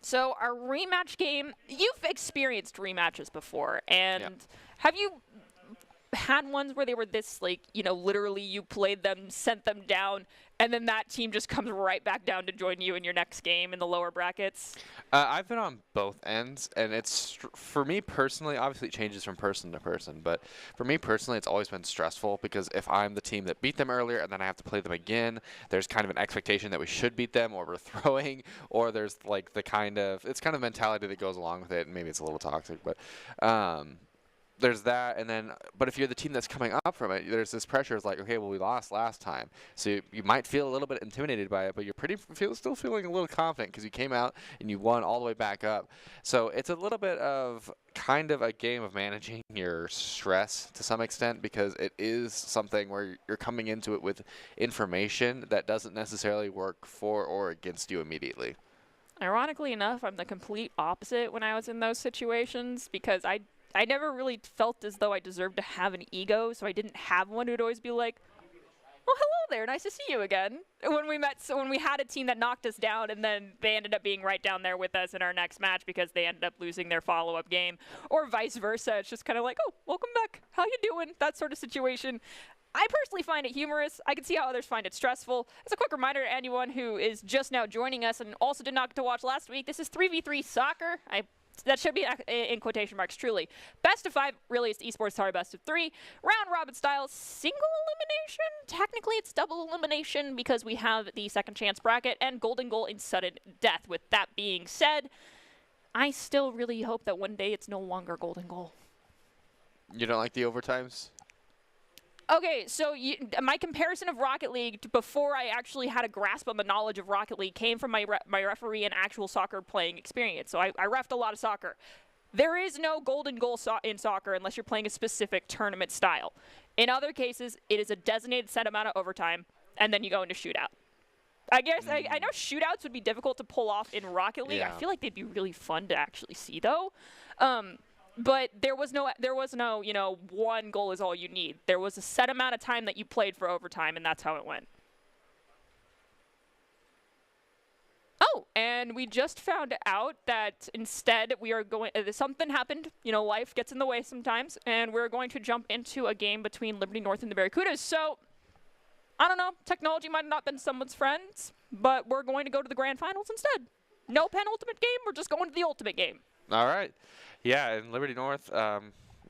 So our rematch game, you've experienced rematches before, and have you had ones where they were this, like, you know, literally you played them, sent them down, and then that team just comes right back down to join you in your next game in the lower brackets? I've been on both ends, and it's, for me personally, obviously it changes from person to person, but for me personally, it's always been stressful because if I'm the team that beat them earlier and then I have to play them again, there's kind of an expectation that we should beat them, or we're throwing, or there's like the kind of, it's kind of mentality that goes along with it, and maybe it's a little toxic, but there's that, and then, but if you're the team that's coming up from it, there's this pressure. It's like, okay, well, we lost last time, so you might feel a little bit intimidated by it, but you're still feeling a little confident because you came out and you won all the way back up. So it's a little bit of kind of a game of managing your stress to some extent, because it is something where you're coming into it with information that doesn't necessarily work for or against you immediately. Ironically enough, I'm the complete opposite when I was in those situations, because I never really felt as though I deserved to have an ego, so I didn't have one who'd always be like, Oh, hello there. Nice to see you again. When we had a team that knocked us down, and then they ended up being right down there with us in our next match because they ended up losing their follow-up game, or vice versa. It's just kind of like, oh, welcome back. How you doing? That sort of situation. I personally find it humorous. I can see how others find it stressful. As a quick reminder to anyone who is just now joining us and also did not get to watch last week, this is 3v3 soccer. That should be in quotation marks, truly. Best of 5, really, it's Esports Tower Best of 3. Round robin style, single elimination. Technically, it's double elimination because we have the second chance bracket and golden goal in sudden death. With that being said, I still really hope that one day it's no longer golden goal. You don't like the overtimes? Okay, so my comparison of Rocket League before I actually had a grasp on the knowledge of Rocket League came from my referee and actual soccer playing experience. So I reffed a lot of soccer. There is no golden goal in soccer unless you're playing a specific tournament style. In other cases, it is a designated set amount of overtime, and then you go into shootout. I guess I know shootouts would be difficult to pull off in Rocket League. Yeah. I feel like they'd be really fun to actually see, though. But there was no, one goal is all you need. There was a set amount of time that you played for overtime, and that's how it went. Oh, and we just found out that instead we are going, something happened. Life gets in the way sometimes, and we're going to jump into a game between Liberty North and the Barracudas. So, I don't know, technology might have not been someone's friends, but we're going to go to the grand finals instead. No penultimate game, we're just going to the ultimate game. All right. Yeah, and Liberty North,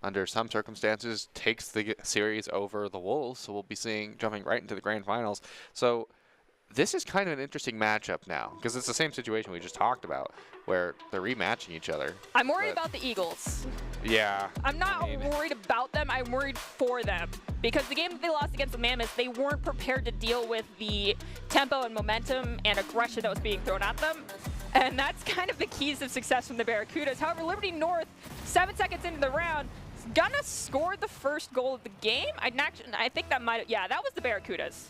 under some circumstances, takes the series over the Wolves, so we'll be jumping right into the grand finals. So this is kind of an interesting matchup now, because it's the same situation we just talked about, where they're rematching each other. I'm worried about the Eagles. Yeah. I'm not worried about them, I'm worried for them. Because the game that they lost against the Mammoths, they weren't prepared to deal with the tempo and momentum and aggression that was being thrown at them. And that's kind of the keys of success from the Barracudas. However, Liberty North, 7 seconds into the round, is gonna score the first goal of the game. I think that might, yeah, that was the Barracudas.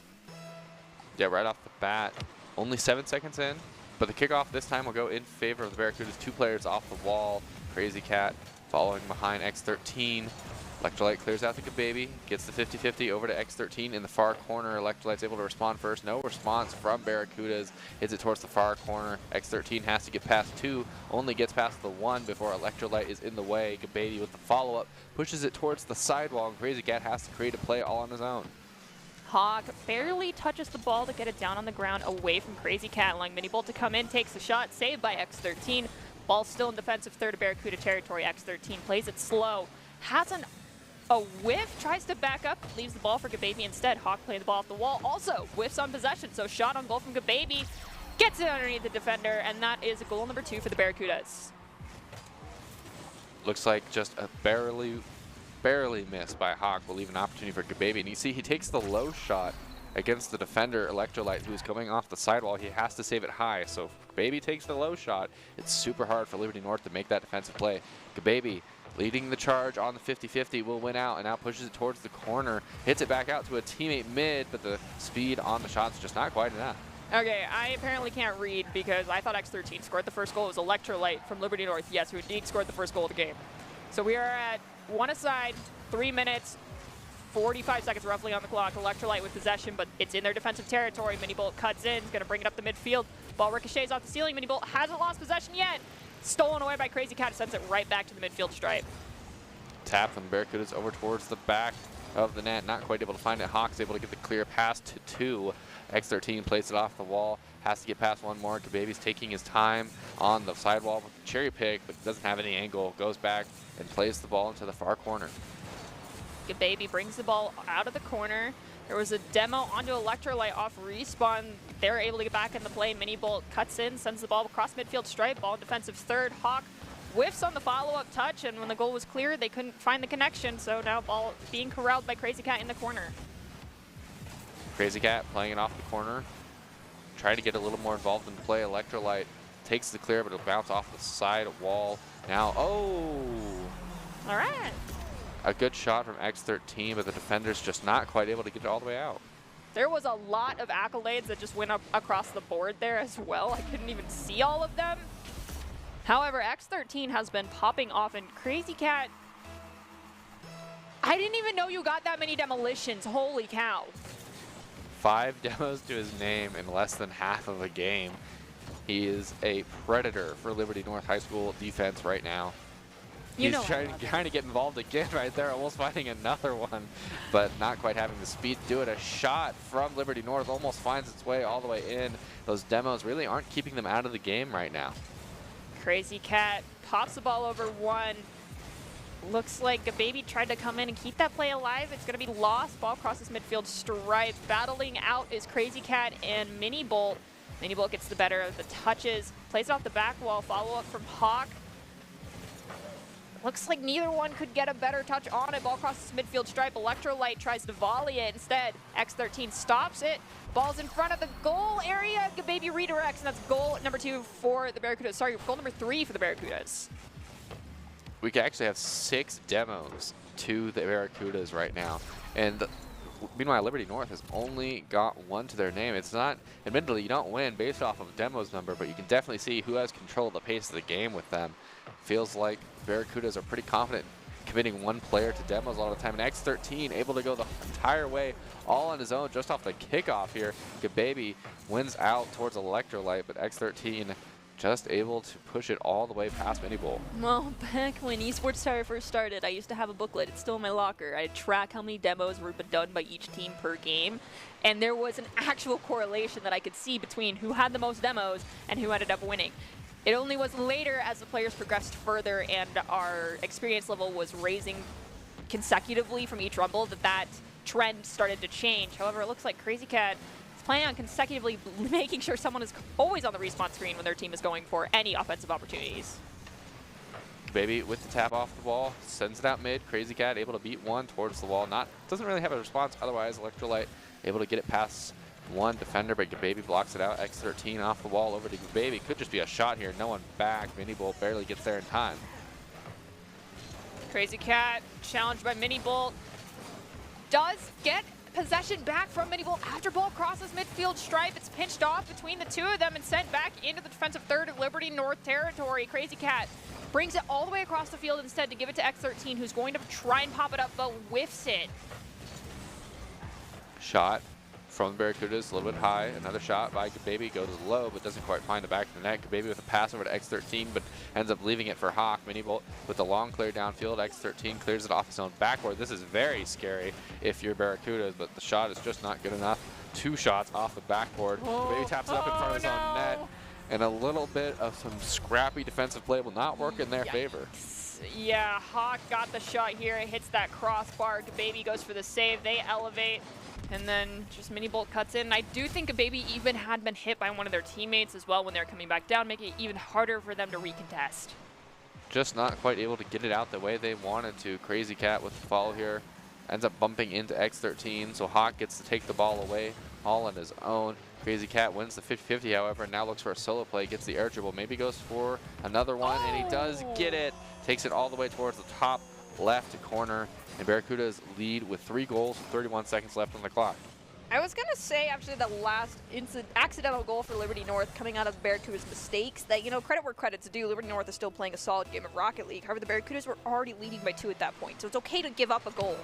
Yeah, right off the bat. Only 7 seconds in, but the kickoff this time will go in favor of the Barracudas. 2 players off the wall. Crazy Cat following behind X13. Electrolyte clears out the Kababy, gets the 50-50 over to X13 in the far corner. Electrolyte's able to respond first. No response from Barracudas. Hits it towards the far corner. X13 has to get past 2, only gets past the 1 before Electrolyte is in the way. Kababy with the follow-up pushes it towards the sidewall, and Crazy Cat has to create a play all on his own. Hawk barely touches the ball to get it down on the ground away from Crazy Cat, allowing Minibolt to come in, takes the shot, saved by X13. Ball still in defensive third of Barracuda territory. X13 plays it slow, has a whiff, tries to back up, leaves the ball for Kababy instead. Hawk playing the ball off the wall, also whiffs on possession, so shot on goal from Kababy, gets it underneath the defender, and that is goal number 2 for the Barracudas. Looks like just a barely missed by Hawk will leave an opportunity for Kababy. And you see he takes the low shot against the defender, Electrolyte, who's coming off the sidewall. He has to save it high, so if Kababy takes the low shot, it's super hard for Liberty North to make that defensive play. Kababy leading the charge on the 50-50, will win out, and now pushes it towards the corner. Hits it back out to a teammate mid, but the speed on the shot's just not quite enough. Okay, I apparently can't read because I thought X13 scored the first goal. It was Electrolyte from Liberty North, yes, who indeed scored the first goal of the game. So we are at 1 aside, 3 minutes, 45 seconds roughly on the clock. Electrolyte with possession, but it's in their defensive territory. Minibolt cuts in, is going to bring it up the midfield. Ball ricochets off the ceiling. Minibolt hasn't lost possession yet. Stolen away by Crazy Cat, sends it right back to the midfield stripe. Tap from the Barracudas over towards the back of the net. Not quite able to find it. Hawk's able to get the clear pass to 2. X13 plays it off the wall. Has to get past one more. Kababy's taking his time on the sidewall with the cherry pick, but doesn't have any angle. Goes back and plays the ball into the far corner. Kababy brings the ball out of the corner. There was a demo onto Electrolyte off respawn. They're able to get back in the play. Minibolt cuts in, sends the ball across midfield stripe. Ball in defensive third. Hawk whiffs on the follow-up touch, and when the goal was clear, they couldn't find the connection. So now ball being corralled by Crazy Cat in the corner. Crazy Cat playing it off the corner. Trying to get a little more involved in the play. Electrolyte takes the clear, but it'll bounce off the side wall. Now, oh! All right. A good shot from X13, but the defender's just not quite able to get it all the way out. There was a lot of accolades that just went up across the board there as well. I couldn't even see all of them. However, X13 has been popping off, and Crazy Cat, I didn't even know you got that many demolitions. Holy cow. 5 demos to his name in less than half of a game. He is a predator for Liberty North High School defense right now. He's trying to get involved again right there, almost finding another one, but not quite having the speed to do it. A shot from Liberty North almost finds its way all the way in. Those demos really aren't keeping them out of the game right now. Crazy Cat pops the ball over one. Looks like a baby tried to come in and keep that play alive. It's going to be lost. Ball crosses midfield stripe. Battling out is Crazy Cat and Mini Bolt. Mini Bolt gets the better of the touches. Plays it off the back wall. Follow up from Hawk. Looks like neither one could get a better touch on it. Ball crosses midfield stripe. Electrolyte tries to volley it. Instead, X13 stops it. Ball's in front of the goal area. Baby redirects, and that's goal number 2 for the Barracudas. Sorry, goal number 3 for the Barracudas. We could actually have 6 demos to the Barracudas right now. And meanwhile, Liberty North has only got 1 to their name. It's not, admittedly, you don't win based off of demos number, but you can definitely see who has control of the pace of the game with them. Feels like Barracudas are pretty confident committing 1 player to demos a lot of the time. And X13 able to go the entire way all on his own just off the kickoff here. Baby wins out towards Electrolyte, but X13 just able to push it all the way past Mini Bowl. Well, back when Esports Tower first started, I used to have a booklet. It's still in my locker. I'd track how many demos were done by each team per game, and there was an actual correlation that I could see between who had the most demos and who ended up winning. It only was later, as the players progressed further and our experience level was raising consecutively from each rumble, that trend started to change. However, it looks like Crazy Cat is planning on consecutively making sure someone is always on the respawn screen when their team is going for any offensive opportunities. Baby with the tap off the ball, sends it out mid. Crazy Cat able to beat 1 towards the wall. Doesn't really have a response otherwise. Electrolyte able to get it past 1 defender, but Baby blocks it out. X13 off the wall over to Baby. Could just be a shot here. No one back. Mini Bolt barely gets there in time. Crazy Cat challenged by Mini Bolt. Does get possession back from Mini Bolt after ball crosses midfield stripe. It's pinched off between the 2 of them and sent back into the defensive third of Liberty North territory. Crazy Cat brings it all the way across the field instead to give it to X13, who's going to try and pop it up, but whiffs it. Shot from the Barracudas, a little bit high. Another shot by Baby goes low, but doesn't quite find the back of the net. Baby with a pass over to X13, but ends up leaving it for Hawk. Mini Bolt with the long clear downfield. X13 clears it off his own backboard. This is very scary if you're Barracudas, but the shot is just not good enough. 2 shots off the backboard. Baby taps it up in front of his own net, and a little bit of some scrappy defensive play will not work in their favor. Yeah, Hawk got the shot here. It hits that crossbar. Baby goes for the save. They elevate. And then just Mini Bolt cuts in. I do think a Baby even had been hit by one of their teammates as well when they're coming back down, making it even harder for them to recontest. Just not quite able to get it out the way they wanted to. Crazy Cat with the follow here. Ends up bumping into X13, so Hawk gets to take the ball away all on his own. Crazy Cat wins the 50-50, however, and now looks for a solo play, gets the air dribble, maybe goes for another one, and he does get it. Takes it all the way towards the top left corner. And Barracudas lead with 3 goals, 31 seconds left on the clock. I was going to say, actually, the last accidental goal for Liberty North coming out of Barracuda's mistakes, that, you know, credit where credit's due. Liberty North is still playing a solid game of Rocket League. However, the Barracudas were already leading by 2 at that point, so it's okay to give up a goal.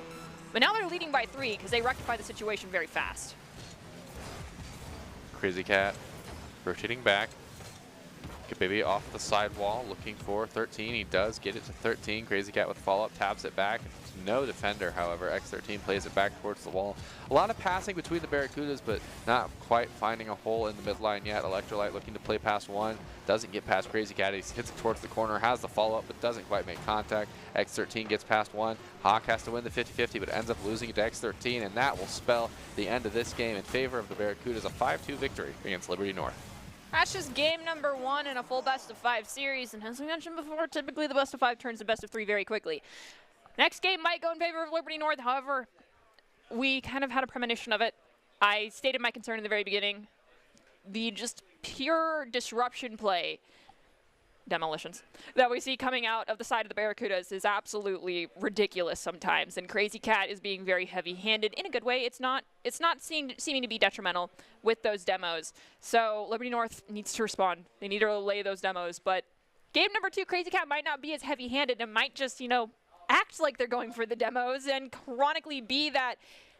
But now they're leading by 3 because they rectify the situation very fast. Crazy Cat rotating back. Baby off the sidewall looking for 13. He does get it to 13. Crazy Cat with follow-up, taps it back. No defender, however. X13 plays it back towards the wall. A lot of passing between the Barracudas, but not quite finding a hole in the midline yet. Electrolyte looking to play past 1. Doesn't get past Crazy Cat. He hits it towards the corner, has the follow-up, but doesn't quite make contact. X13 gets past 1. Hawk has to win the 50-50, but ends up losing it to X13, and that will spell the end of this game in favor of the Barracudas. A 5-2 victory against Liberty North. That's just game number 1 in a full best-of-5 series, and as we mentioned before, typically the best-of-5 turns to best-of-3 very quickly. Next game might go in favor of Liberty North, however, we kind of had a premonition of it. I stated my concern in the very beginning. The just pure disruption play, demolitions, that we see coming out of the side of the Barracudas is absolutely ridiculous sometimes, and Crazy Cat is being very heavy-handed in a good way. It's not seeming to be detrimental with those demos. So Liberty North needs to respond. They need to relay those demos, but game number 2, Crazy Cat might not be as heavy-handed and might just, you know, act like they're going for the demos and chronically be that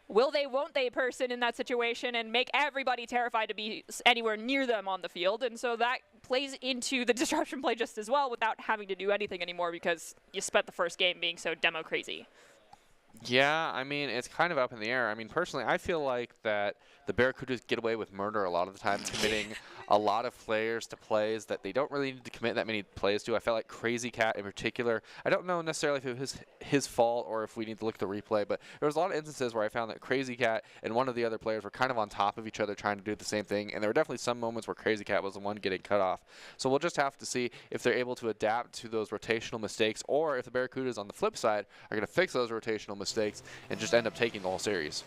will they, won't they person in that situation and make everybody terrified to be anywhere near them on the field. And so that plays into the disruption play just as well without having to do anything anymore because you spent the first game being so demo crazy. Yeah, I mean, it's kind of up in the air. I mean, personally, I feel like that the Barracudas get away with murder a lot of the time, committing a lot of players to plays that they don't really need to commit that many plays to. I felt like Crazy Cat in particular, I don't know necessarily if it was his fault or if we need to look at the replay, but there was a lot of instances where I found that Crazy Cat and one of the other players were kind of on top of each other trying to do the same thing, and there were definitely some moments where Crazy Cat was the one getting cut off. So we'll just have to see if they're able to adapt to those rotational mistakes or if the Barracudas on the flip side are going to fix those rotational mistakes and just end up taking the whole series.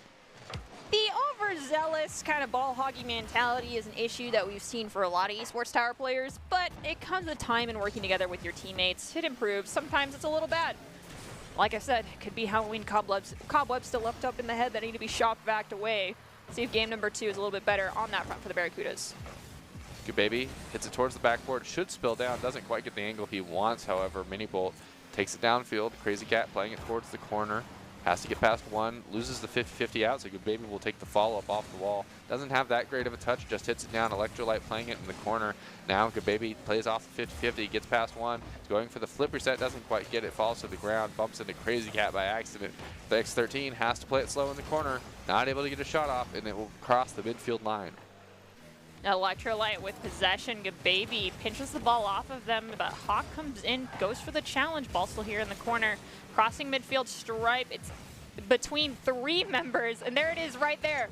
The overzealous kind of ball hogging mentality is an issue that we've seen for a lot of Esports Tower players, but it comes with time and working together with your teammates. It improves. Sometimes it's a little bad. Like I said, it could be Halloween cobwebs still left up in the head that need to be shop vacked away. See if game number 2 is a little bit better on that front for the Barracudas. Good baby. Hits it towards the backboard. Should spill down. Doesn't quite get the angle he wants, however. Mini Bolt takes it downfield. Crazy Cat playing it towards the corner. Has to get past one, loses the 50-50 out, so Good Baby will take the follow-up off the wall. Doesn't have that great of a touch, just hits it down. Electrolyte playing it in the corner. Now Good Baby plays off the 50-50, gets past one. He's going for the flip reset, doesn't quite get it, falls to the ground, bumps into Crazy Cat by accident. The X13 has to play it slow in the corner, not able to get a shot off, and it will cross the midfield line. Electrolyte with possession. Good Baby pinches the ball off of them, but Hawk comes in, goes for the challenge. Ball still here in the corner. Crossing midfield stripe. It's between 3 members, and there it is right there.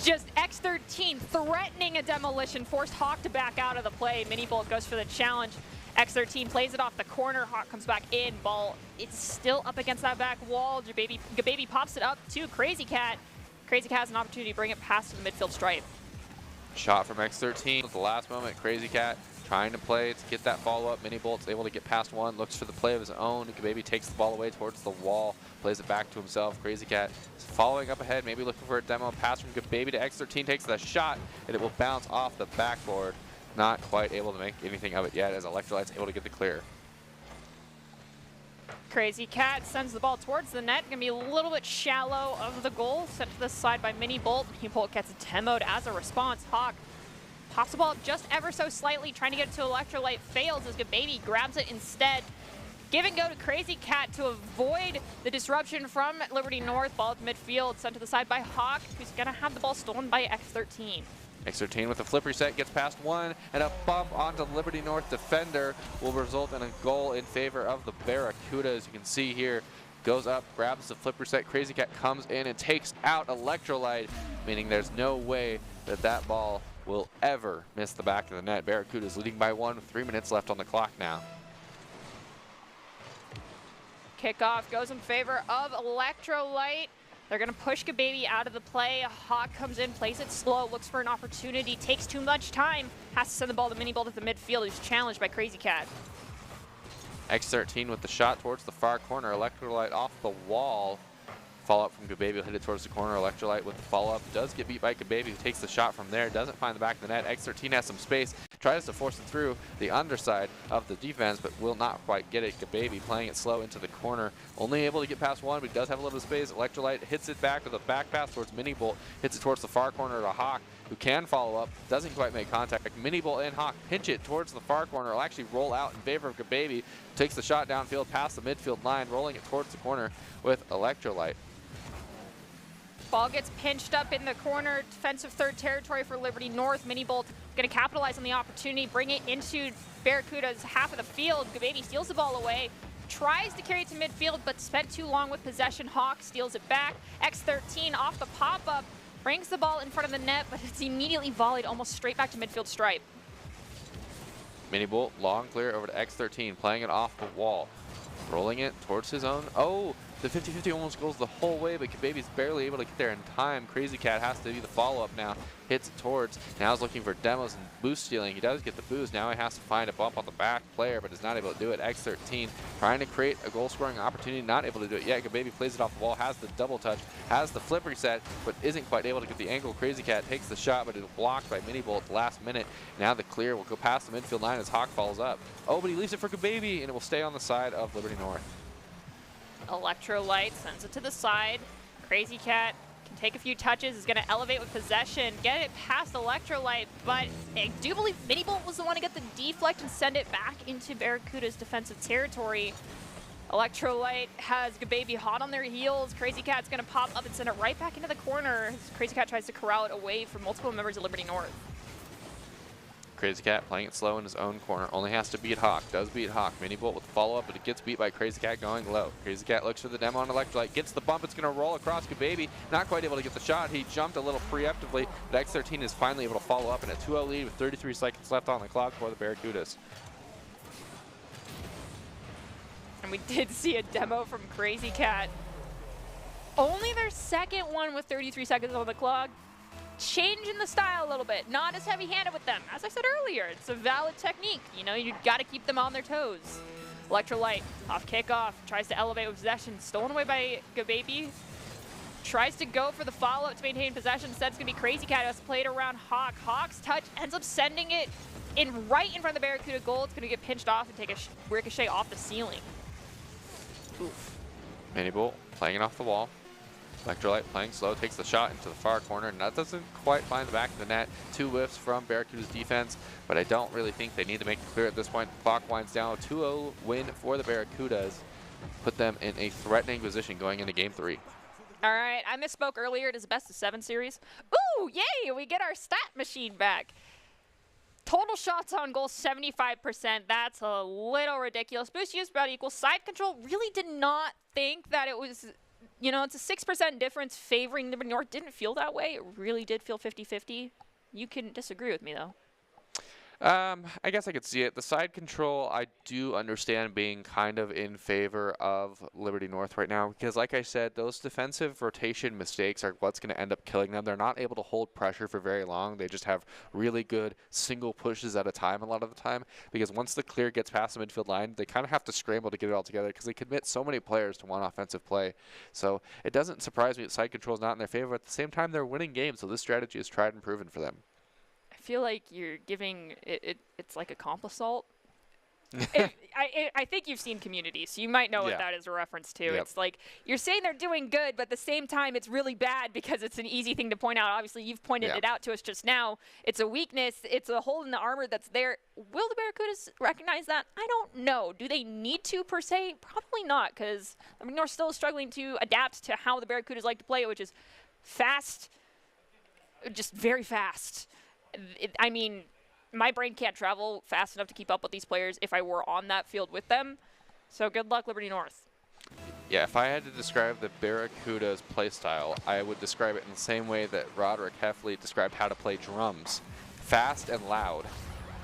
Just X13 threatening a demolition, forced Hawk to back out of the play. Mini Bolt goes for the challenge. X13 plays it off the corner. Hawk comes back in. Ball, it's still up against that back wall. Good Baby pops it up to Crazy Cat. Crazy Cat has an opportunity to bring it past to the midfield stripe. Shot from X13 at the last moment. Crazy Cat trying to play to get that follow-up. Mini Bolt's able to get past one, looks for the play of his own. Good Baby takes the ball away towards the wall, plays it back to himself. Crazy Cat is following up ahead, maybe looking for a demo. Pass from Good Baby to X13, takes the shot, and it will bounce off the backboard. Not quite able to make anything of it yet as Electrolyte's able to get the clear. Crazy Cat sends the ball towards the net. Gonna be a little bit shallow of the goal. Sent to the side by Mini Bolt. Mini Bolt gets demoed as a response. Hawk pops the ball just ever so slightly, trying to get it to Electrolyte. Fails as Good Baby grabs it instead. Give and go to Crazy Cat to avoid the disruption from Liberty North. Ball at midfield, sent to the side by Hawk, who's gonna have the ball stolen by X13. X13 with a flip reset, gets past one, and a bump onto the Liberty North defender will result in a goal in favor of the Barracudas. You can see here, goes up, grabs the flip reset. Crazy Cat comes in and takes out Electrolyte, meaning there's no way that that ball will ever miss the back of the net. Barracudas leading by 1 with 3 minutes left on the clock now. Kickoff goes in favor of Electrolyte. They're going to push Good Baby out of the play. Hawk comes in, plays it slow, looks for an opportunity, takes too much time, has to send the ball to Mini Bolt at the midfield, who's challenged by Crazy Cat. X13 with the shot towards the far corner. Electrolyte off the wall. Follow-up from Good Baby, hit it towards the corner. Electrolyte with the follow-up. Does get beat by Good Baby, who takes the shot from there. Doesn't find the back of the net. X13 has some space. Tries to force it through the underside of the defense, but will not quite get it. Good Baby playing it slow into the corner. Only able to get past one, but he does have a little space. Electrolyte hits it back with a back pass towards Mini Bolt. Hits it towards the far corner to Hawk, who can follow up. Doesn't quite make contact. Mini Bolt and Hawk pinch it towards the far corner. Will actually roll out in favor of Good Baby. Takes the shot downfield past the midfield line, rolling it towards the corner with Electrolyte. Ball gets pinched up in the corner, defensive third territory for Liberty North. Mini Bolt going to capitalize on the opportunity, bring it into Barracuda's half of the field. Good Baby steals the ball away, tries to carry it to midfield, but spent too long with possession. Hawk steals it back. X13 off the pop-up, brings the ball in front of the net, but it's immediately volleyed almost straight back to midfield stripe. Mini Bolt, long clear over to X13, playing it off the wall. Rolling it towards his own. Oh, the 50-50 almost goes the whole way, but Good Baby's barely able to get there in time. Crazy Cat has to be the follow-up now. Hits it towards. Now he's looking for demos and boost stealing. He does get the boost. Now he has to find a bump on the back player, but is not able to do it. X13 trying to create a goal-scoring opportunity. Not able to do it yet. Good Baby plays it off the wall. Has the double touch. Has the flip reset, but isn't quite able to get the angle. Crazy Cat takes the shot, but it's blocked by Mini Bolt at the last minute. Now the clear will go past the midfield line as Hawk follows up. Oh, but he leaves it for Good Baby, and it will stay on the side of Liberty North. Electrolyte sends it to the side. Crazy Cat take a few touches, is going to elevate with possession, get it past Electrolyte, but I do believe Minibolt was the one to get the deflect and send it back into Barracuda's defensive territory. Electrolyte has Gababy hot on their heels. Crazy Cat's going to pop up and send it right back into the corner. Crazy Cat tries to corral it away from multiple members of Liberty North. Crazy Cat playing it slow in his own corner. Only has to beat Hawk. Does beat Hawk. Minibolt with the follow-up, but it gets beat by Crazy Cat going low. Crazy Cat looks for the demo on Electrolyte. Gets the bump. It's going to roll across Gababy. Not quite able to get the shot. He jumped a little preemptively, but X13 is finally able to follow up in a 2-0 lead with 33 seconds left on the clock for the Barracudas. And we did see a demo from Crazy Cat. Only their second one with 33 seconds on the clock. Changing the style a little bit. Not as heavy-handed with them. As I said earlier, it's a valid technique. You know, you got to keep them on their toes. Electrolyte, off kickoff, tries to elevate with possession. Stolen away by Gababy. Tries to go for the follow-up to maintain possession. Instead, it's going to be Crazy Cat who has to play it around Hawk. Hawk's touch ends up sending it right in front of the Barracuda goal. It's going to get pinched off and take a ricochet off the ceiling. Oof. Minibolt playing it off the wall. Electrolyte playing slow, takes the shot into the far corner, and that doesn't quite find the back of the net. 2 whiffs from Barracuda's defense, but I don't really think they need to make it clear at this point. The clock winds down. 2-0 win for the Barracudas. Put them in a threatening position going into Game 3. All right, I misspoke earlier. It is a best-of-7 series. Ooh, yay! We get our stat machine back. Total shots on goal, 75%. That's a little ridiculous. Boost use about equal. Side control, really did not think that it was, you know, it's a 6% difference favoring Liberty North. Didn't feel that way. It really did feel 50-50. You can disagree with me, though. I guess I could see it. The side control, I do understand being kind of in favor of Liberty North right now because, like I said, those defensive rotation mistakes are what's going to end up killing them. They're not able to hold pressure for very long. They just have really good single pushes at a time a lot of the time because once the clear gets past the midfield line, they kind of have to scramble to get it all together because they commit so many players to one offensive play. So it doesn't surprise me that side control is not in their favor. At the same time, they're winning games, so this strategy is tried and proven for them. I feel like you're giving it's like a comp assault. I think you've seen Community, so you might know what that is a reference to. Yep. It's like you're saying they're doing good, but at the same time it's really bad because it's an easy thing to point out. Obviously, you've pointed it out to us just now. It's a weakness. It's a hole in the armor that's there. Will the Barracudas recognize that? I don't know. Do they need to, per se? Probably not, because North still struggling to adapt to how the Barracudas like to play, which is fast, just very fast. I mean, my brain can't travel fast enough to keep up with these players if I were on that field with them. So good luck, Liberty North. Yeah, if I had to describe the Barracuda's play style, I would describe it in the same way that Roderick Heffley described how to play drums. Fast and loud.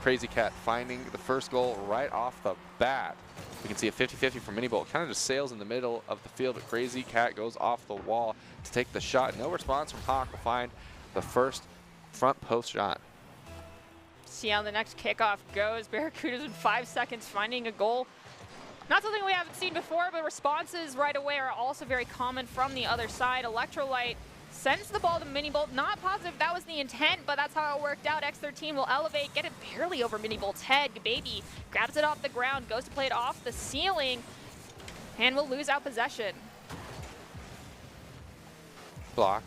Crazy Cat finding the first goal right off the bat. We can see a 50-50 from Minibolt. Kind of just sails in the middle of the field, but Crazy Cat goes off the wall to take the shot. No response from Hawk will find the first front post shot. See how the next kickoff goes. Barracudas in 5 seconds finding a goal. Not something we haven't seen before, but responses right away are also very common from the other side. Electrolyte sends the ball to Minibolt. Not positive that was the intent, but that's how it worked out. X13 will elevate, get it barely over Minibolt's head. Baby grabs it off the ground, goes to play it off the ceiling, and will lose out possession. Block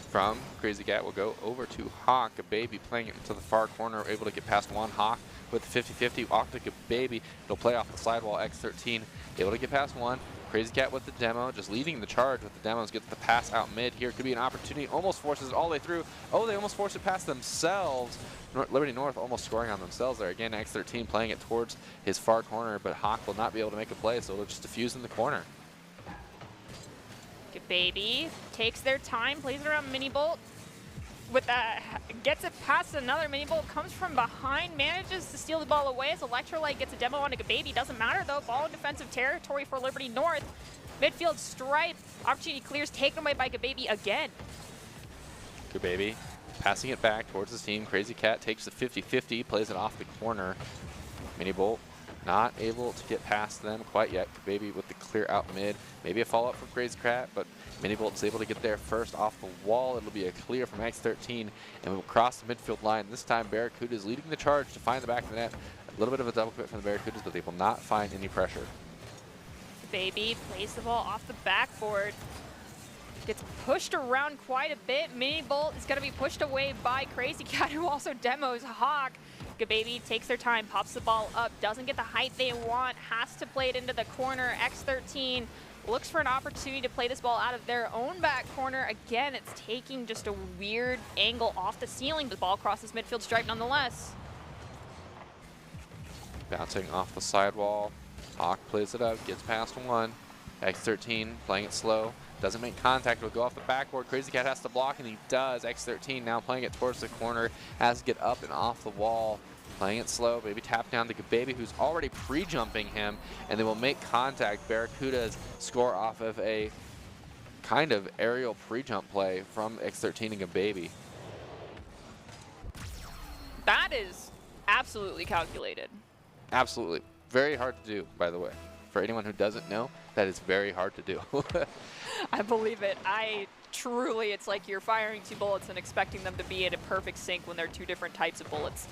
from Crazy Cat will go over to Hawk. Gababy playing it into the far corner, able to get past one. Hawk with 50-50 off to Gababy. It'll play off the sidewall. X13 able to get past one. Crazy Cat with the demo, just leading the charge with the demos, gets the pass out mid here. Could be an opportunity, almost forces it all the way through. Oh, they almost forced it past themselves. Liberty North almost scoring on themselves there. Again, X13 playing it towards his far corner, but Hawk will not be able to make a play, so it'll just diffuse in the corner. Gababy takes their time, plays it around Minibolt. With that, gets it past another. Minibolt comes from behind, manages to steal the ball away as Electrolyte gets a demo onto Gababy. Doesn't matter though, ball in defensive territory for Liberty North. Midfield stripe, opportunity clears, taken away by Gababy again. Gababy passing it back towards his team. Crazy Cat takes the 50-50, plays it off the corner. Minibolt not able to get past them quite yet. Gababy with the clear out mid. Maybe a follow-up from Crazy Cat, but Minibolt is able to get there first off the wall. It'll be a clear from X13, and we'll cross the midfield line. This time, Barracuda is leading the charge to find the back of the net. A little bit of a double commit from the Barracudas, but they will not find any pressure. Gababy plays the ball off the backboard. Gets pushed around quite a bit. Mini Bolt is going to be pushed away by Crazy Cat, who also demos Hawk. Gababy takes their time, pops the ball up, doesn't get the height they want, has to play it into the corner. X13 looks for an opportunity to play this ball out of their own back corner. Again, it's taking just a weird angle off the ceiling, but the ball crosses midfield stripe nonetheless. Bouncing off the sidewall. Hawk plays it up, gets past one. X13 playing it slow. Doesn't make contact, will go off the backboard. Crazy Cat has to block, and he does. X13 now playing it towards the corner, has to get up and off the wall. Playing it slow, maybe tap down to Gababy, who's already pre-jumping him, and they will make contact. Barracudas score off of a kind of aerial pre-jump play from X13 and Gababy. That is absolutely calculated. Absolutely. Very hard to do, by the way. For anyone who doesn't know, that is very hard to do. I believe it. Truly, it's like you're firing 2 bullets and expecting them to be in a perfect sync when they're 2 different types of bullets.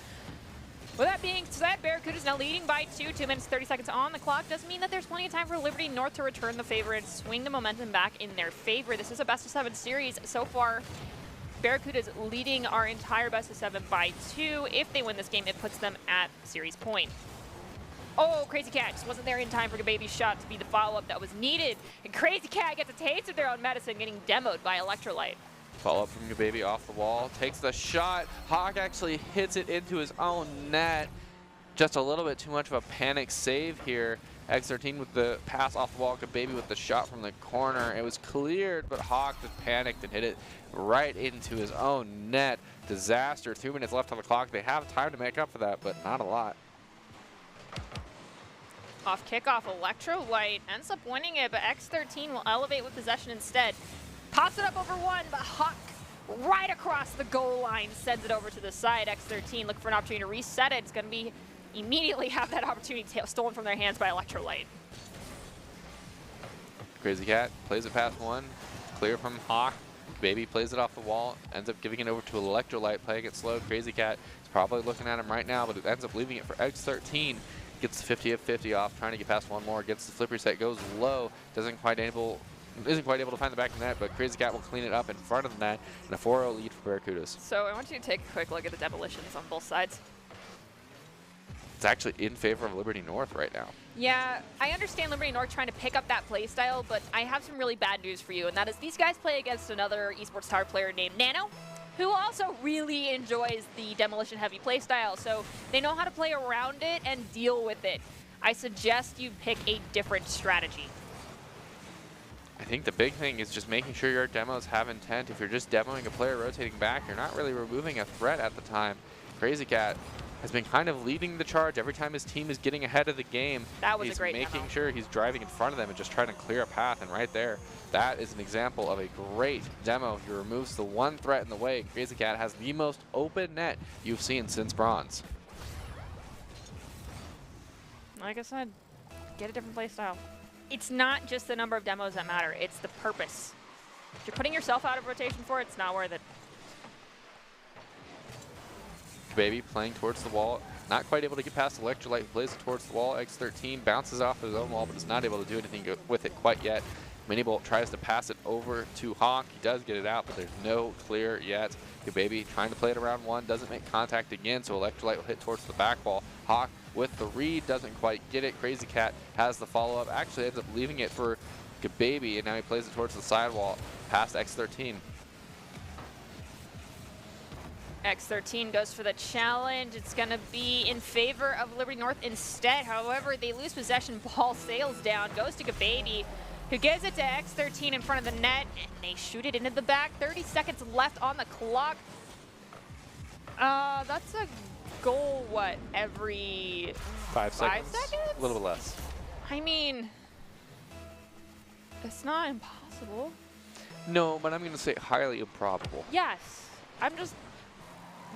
With that being said, Barracuda's now leading by 2 minutes 30 seconds on the clock. Doesn't mean that there's plenty of time for Liberty North to return the favor and swing the momentum back in their favor. This is a best of 7 series. So far, Barracuda's leading our entire best of 7 by 2. If they win this game, it puts them at series point. Oh, Crazy Cat just wasn't there in time for Gababy's shot to be the follow-up that was needed. And Crazy Cat gets a taste of their own medicine, getting demoed by Electrolyte. Follow-up from Gababy off the wall, takes the shot. Hawk actually hits it into his own net. Just a little bit too much of a panic save here. X13 with the pass off the wall, Gababy with the shot from the corner. It was cleared, but Hawk just panicked and hit it right into his own net. Disaster. 2 minutes left on the clock. They have time to make up for that, but not a lot. Off kickoff, Electrolyte ends up winning it, but X13 will elevate with possession instead. Pops it up over 1, but Hawk right across the goal line sends it over to the side. X13 looking for an opportunity to reset it. It's going to be immediately have that opportunity stolen from their hands by Electrolyte. Crazy Cat plays it past 1, clear from Hawk. Baby plays it off the wall, ends up giving it over to Electrolyte, playing it slow. Crazy Cat is probably looking at him right now, but it ends up leaving it for X13. Gets the 50 of 50 off, trying to get past 1 more, gets the flip reset, goes low, isn't quite able to find the back of the net, but Crazy Cat will clean it up in front of the net, and a 4-0 lead for Barracudas. So I want you to take a quick look at the demolitions on both sides. It's actually in favor of Liberty North right now. Yeah, I understand Liberty North trying to pick up that play style, but I have some really bad news for you, and that is these guys play against another Esports Tower player named Nano, who also really enjoys the demolition heavy play style, so they know how to play around it and deal with it. I suggest you pick a different strategy. I think the big thing is just making sure your demos have intent. If you're just demoing a player rotating back, you're not really removing a threat at the time. Crazy Cat has been kind of leading the charge every time his team is getting ahead of the game. That was a great making demo. sure he's driving in front of them and just trying to clear a path, and right there, that is an example of a great demo. He removes the one threat in the way. Crazy Cat has the most open net you've seen since Bronze. Like I said, get a different play style. It's not just the number of demos that matter, it's the purpose. If you're putting yourself out of rotation for it, it's not worth it. Baby playing towards the wall, not quite able to get past Electrolyte, plays it towards the wall. X13 bounces off his own wall, but is not able to do anything with it quite yet. Minibolt tries to pass it over to Hawk. He does get it out, but there's no clear yet. Baby trying to play it around 1, doesn't make contact again, so Electrolyte will hit towards the back wall. Hawk with the read, doesn't quite get it. Crazy Cat has the follow-up, actually ends up leaving it for Gababy, and now he plays it towards the sidewall, past X13. X13 goes for the challenge. It's going to be in favor of Liberty North instead. However, they lose possession. Ball sails down, goes to Gababy, who gives it to X13 in front of the net, and they shoot it into the back. 30 seconds left on the clock. That's a goal, what, every 5 seconds? 5 seconds? A little bit less. I mean, it's not impossible. No, but I'm going to say highly improbable. Yes.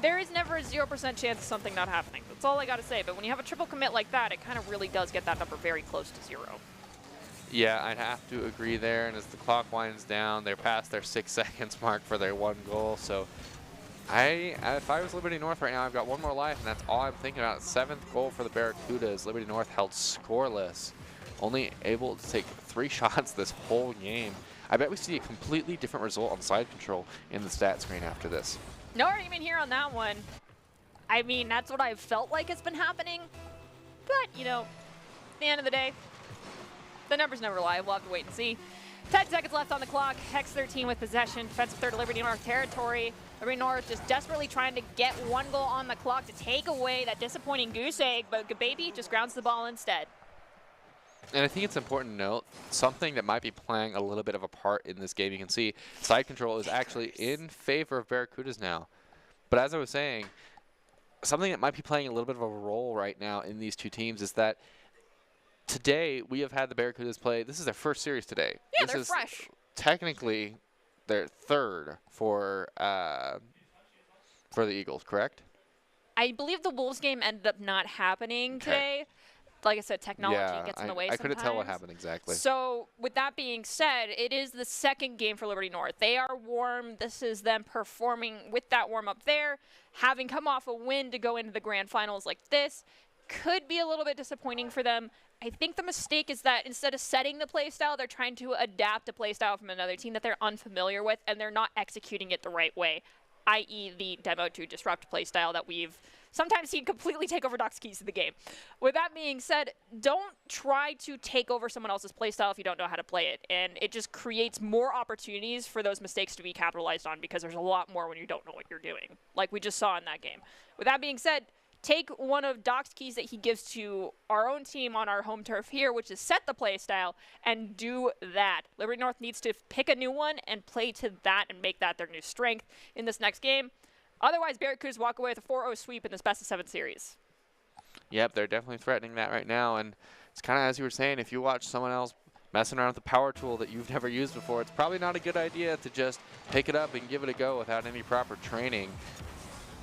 There is never a 0% chance of something not happening. That's all I got to say. But when you have a triple commit like that, it kind of really does get that number very close to 0. Yeah, I'd have to agree there. And as the clock winds down, they're past their 6 seconds mark for their 1 goal. So if I was Liberty North right now, I've got 1 more life, and that's all I'm thinking about. 7th goal for the Barracudas. Liberty North held scoreless, only able to take 3 shots this whole game. I bet we see a completely different result on side control in the stat screen after this. No argument here on that one. I mean, that's what I've felt like has been happening. But, you know, at the end of the day, the numbers never lie. We'll have to wait and see. 10 seconds left on the clock. Hex 13 with possession. Defensive third to Liberty North territory. Liberty North just desperately trying to get one goal on the clock to take away that disappointing goose egg, but Gababy just grounds the ball instead. And I think it's important to note something that might be playing a little bit of a part in this game. You can see side control is actually in favor of Barracudas now. But as I was saying, something that might be playing a little bit of a role right now in these two teams is that today we have had the Barracudas play. This is their first series today. Yeah, this they're is fresh. Technically their third for the Eagles, correct? I believe the Wolves game ended up not happening today. Like I said, technology gets in the way I sometimes. couldn't tell what happened exactly. So with that being said, it is the second game for Liberty North. They are warm. This is them performing with that warm-up there. Having come off a win to go into the grand finals like this could be a little bit disappointing for them. I think the mistake is that instead of setting the play style, they're trying to adapt a play style from another team that they're unfamiliar with, and they're not executing it the right way, i.e. the demo to disrupt play style that we've sometimes seen completely take over Doc's keys to the game. With that being said, don't try to take over someone else's play style if you don't know how to play it. And it just creates more opportunities for those mistakes to be capitalized on because there's a lot more when you don't know what you're doing, like we just saw in that game. With that being said, take one of Doc's keys that he gives to our own team on our home turf here, which is set the play style, and do that. Liberty North needs to pick a new one and play to that and make that their new strength in this next game. Otherwise, Barracudas walk away with a 4-0 sweep in this best-of-7 series. Yep, they're definitely threatening that right now. And it's kind of as you were saying, if you watch someone else messing around with a power tool that you've never used before, it's probably not a good idea to just pick it up and give it a go without any proper training.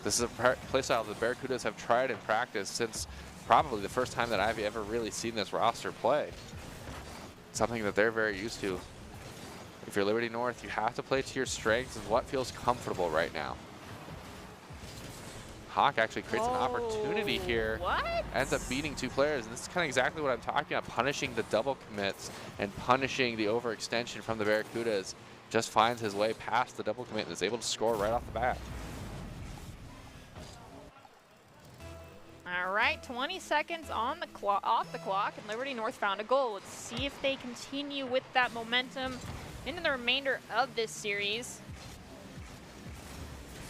This is a playstyle the Barracudas have tried in practice since probably the first time that I've ever really seen this roster play. Something that they're very used to. If you're Liberty North, you have to play to your strengths and what feels comfortable right now. Hawk actually creates an opportunity here. What? Ends up beating two players, and this is kind of exactly what I'm talking about, punishing the double commits and punishing the overextension from the Barracudas. Just finds his way past the double commit and is able to score right off the bat. All right, 20 seconds on the clock, off the clock, and Liberty North found a goal. Let's see if they continue with that momentum into the remainder of this series.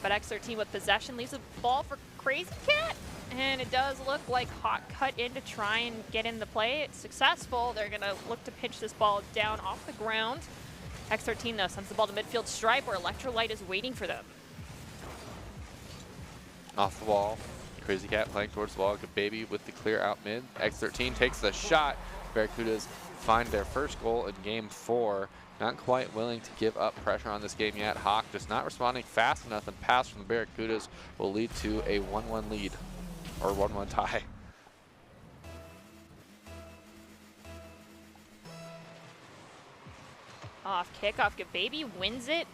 But X13 with possession leaves the ball for Crazy Cat, and it does look like Hawk cut in to try and get in the play. It's successful. They're going to look to pitch this ball down off the ground. X13, though, sends the ball to midfield stripe where Electrolyte is waiting for them. Off the wall. Crazy Cat playing towards the ball. Gababy with the clear out mid. X13 takes the shot. Barracudas find their first goal in game 4. Not quite willing to give up pressure on this game yet. Hawk just not responding fast enough, and pass from the Barracudas will lead to a 1-1 lead, or 1-1 tie. Off kickoff, Gababy wins it.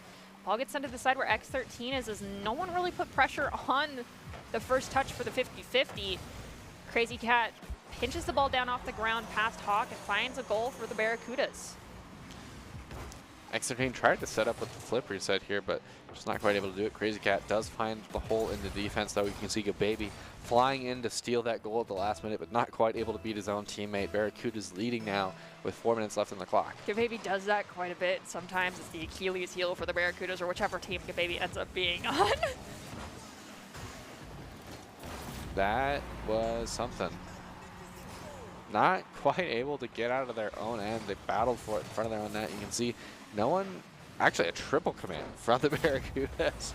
Ball gets sent to the side where X13 is, as no one really put pressure on the first touch for the 50-50. Crazy Cat pinches the ball down off the ground past Hawk and finds a goal for the Barracudas. X13 tried to set up with the flip reset here, but just not quite able to do it. Crazy Cat does find the hole in the defense, though. You can see Gababy flying in to steal that goal at the last minute, but not quite able to beat his own teammate. Barracuda's leading now with 4 minutes left on the clock. Gababy does that quite a bit. Sometimes it's the Achilles heel for the Barracudas or whichever team Gababy ends up being on. That was something. Not quite able to get out of their own end. They battled for it in front of their own net. You can see no one, actually a triple commit from the Barracudas.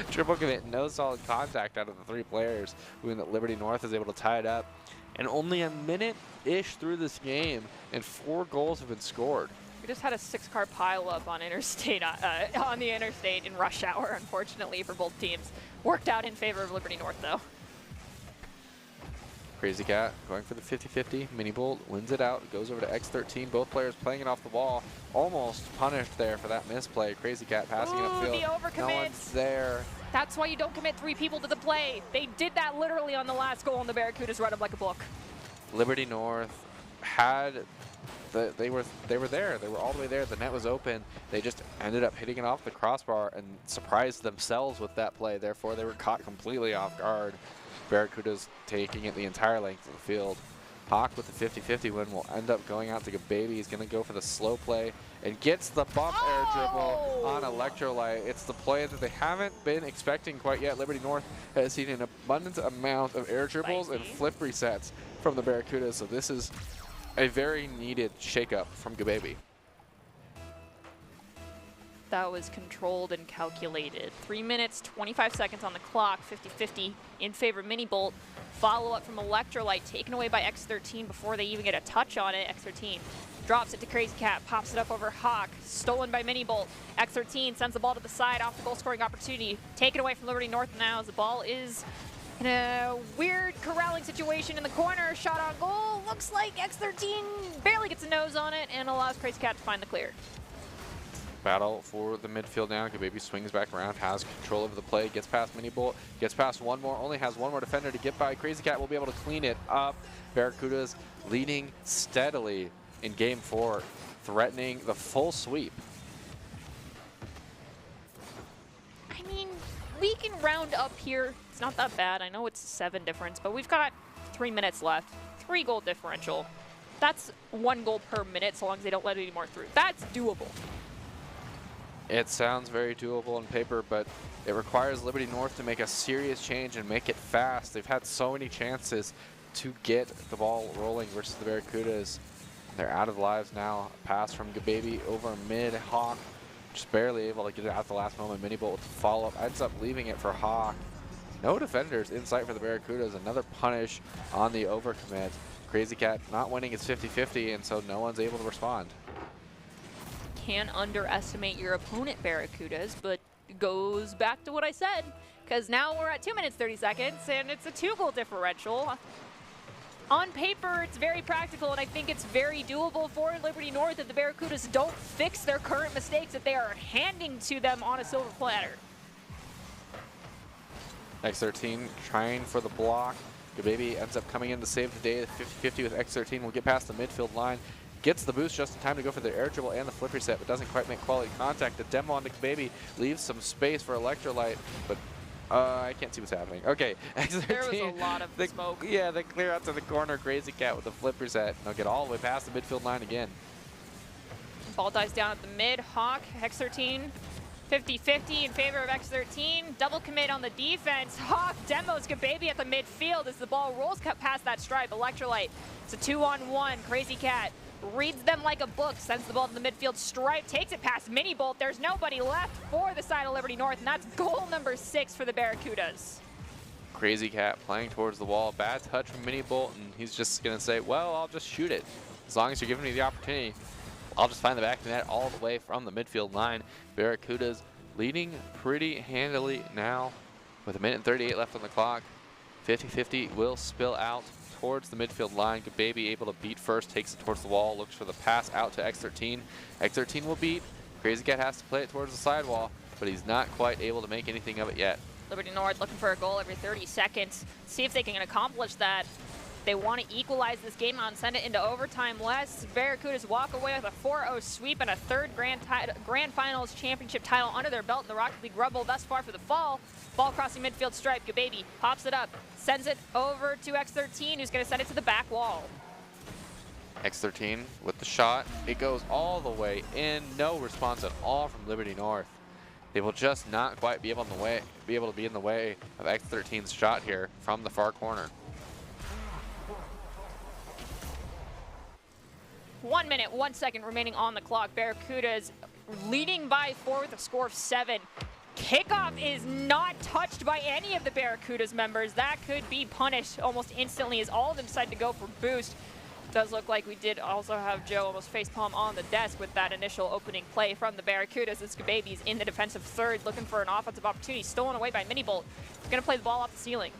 Triple commit, no solid contact out of the 3 players, moving that Liberty North is able to tie it up. And only a minute-ish through this game, and 4 goals have been scored. We just had a 6-car pileup on interstate, on the interstate in rush hour, unfortunately, for both teams. Worked out in favor of Liberty North, though. Crazy Cat going for the 50-50. Mini Bolt wins it out. Goes over to X13. Both players playing it off the ball. Almost punished there for that misplay. Crazy Cat passing it upfield. The overcommit. No one's there. That's why you don't commit 3 people to the play. They did that literally on the last goal, and the Barracudas read them like a book. Liberty North had they were there. They were all the way there. The net was open. They just ended up hitting it off the crossbar and surprised themselves with that play. Therefore, they were caught completely off guard. Barracudas taking it the entire length of the field. Hawk with the 50-50 win will end up going out to Gababy. He's going to go for the slow play and gets the bump air dribble on Electrolyte. It's the play that they haven't been expecting quite yet. Liberty North has seen an abundant amount of air dribbles and flip resets from the Barracudas, so this is a very needed shakeup from Gababy. That was controlled and calculated. 3 minutes, 25 seconds on the clock, 50-50 in favor of Mini Bolt. Follow-up from Electrolyte, taken away by X13 before they even get a touch on it. X13 drops it to Crazy Cat, pops it up over Hawk, stolen by Mini Bolt. X13 sends the ball to the side off the goal-scoring opportunity, taken away from Liberty North now as the ball is in a weird corralling situation in the corner. Shot on goal, looks like X13 barely gets a nose on it and allows Crazy Cat to find the clear. Battle for the midfield now. Gababy swings back around, has control over the play, gets past Mini Bolt, gets past one more, only has one more defender to get by. Crazy Cat will be able to clean it up. Barracudas leading steadily in game 4, threatening the full sweep. I mean, we can round up here. It's not that bad. I know it's 7 difference, but we've got 3 minutes left. 3 goal differential. That's 1 goal per minute so long as they don't let any more through. That's doable. It sounds very doable on paper, but it requires Liberty North to make a serious change and make it fast. They've had so many chances to get the ball rolling versus the Barracudas. They're out of lives now. Pass from Gababy over mid. Hawk just barely able to get it out at the last moment. Mini Bolt with the follow-up ends up leaving it for Hawk. No defenders in sight for the Barracudas. Another punish on the overcommit. Crazy Cat not winning his 50-50, and so no one's able to respond. Can't underestimate your opponent, Barracudas, but it goes back to what I said, because now we're at 2 minutes 30 seconds and it's a 2-goal differential. On paper, it's very practical, and I think it's very doable for Liberty North if the Barracudas don't fix their current mistakes that they are handing to them on a silver platter. X13 trying for the block. Gababy ends up coming in to save the day. 50-50 with X13 will get past the midfield line. Gets the boost just in time to go for the air dribble and the flip reset, but doesn't quite make quality contact. The demo onto Gababy leaves some space for Electrolyte, but I can't see what's happening. Okay, X13. There was a lot of smoke. Yeah, they clear out to the corner. Crazy Cat with the flip reset. They'll get all the way past the midfield line again. Ball dies down at the mid. Hawk, X13, 50-50 in favor of X13. Double commit on the defense. Hawk demos Gababy at the midfield as the ball rolls past that stripe. Electrolyte, it's a 2-on-1. Crazy Cat reads them like a book, sends the ball to the midfield stripe, takes it past Mini Bolt. There's nobody left for the side of Liberty North, and that's goal number 6 for the Barracudas. Crazy Cat playing towards the wall. Bad touch from Mini Bolt, and he's just going to say, well, I'll just shoot it. As long as you're giving me the opportunity, I'll just find the back of the net all the way from the midfield line. Barracudas leading pretty handily now with 1 minute and 38 left on the clock. 50-50 will spill out towards the midfield line. Gababy able to beat first, takes it towards the wall, looks for the pass out to X13. X13 will beat. Crazy Cat has to play it towards the sidewall, but he's not quite able to make anything of it yet. Liberty North looking for a goal every 30 seconds. See if they can accomplish that. They want to equalize this game out and send it into overtime less. Barracudas walk away with a 4-0 sweep and a 3rd Grand Finals championship title under their belt in the Rocket League Rumble thus far for the fall. Ball crossing midfield stripe. Gababy pops it up, sends it over to X13, who's going to send it to the back wall. X13 with the shot. It goes all the way in. No response at all from Liberty North. They will just not quite be able to be in the way of X13's shot here from the far corner. 1 minute, 1 second remaining on the clock. Barracudas leading by 4 with a score of 7. Kickoff is not touched by any of the Barracudas members. That could be punished almost instantly as all of them decide to go for boost. Does look like we did also have Joe almost facepalm on the desk with that initial opening play from the Barracudas as Gababy's in the defensive third looking for an offensive opportunity, stolen away by Mini Bolt. He's going to play the ball off the ceiling.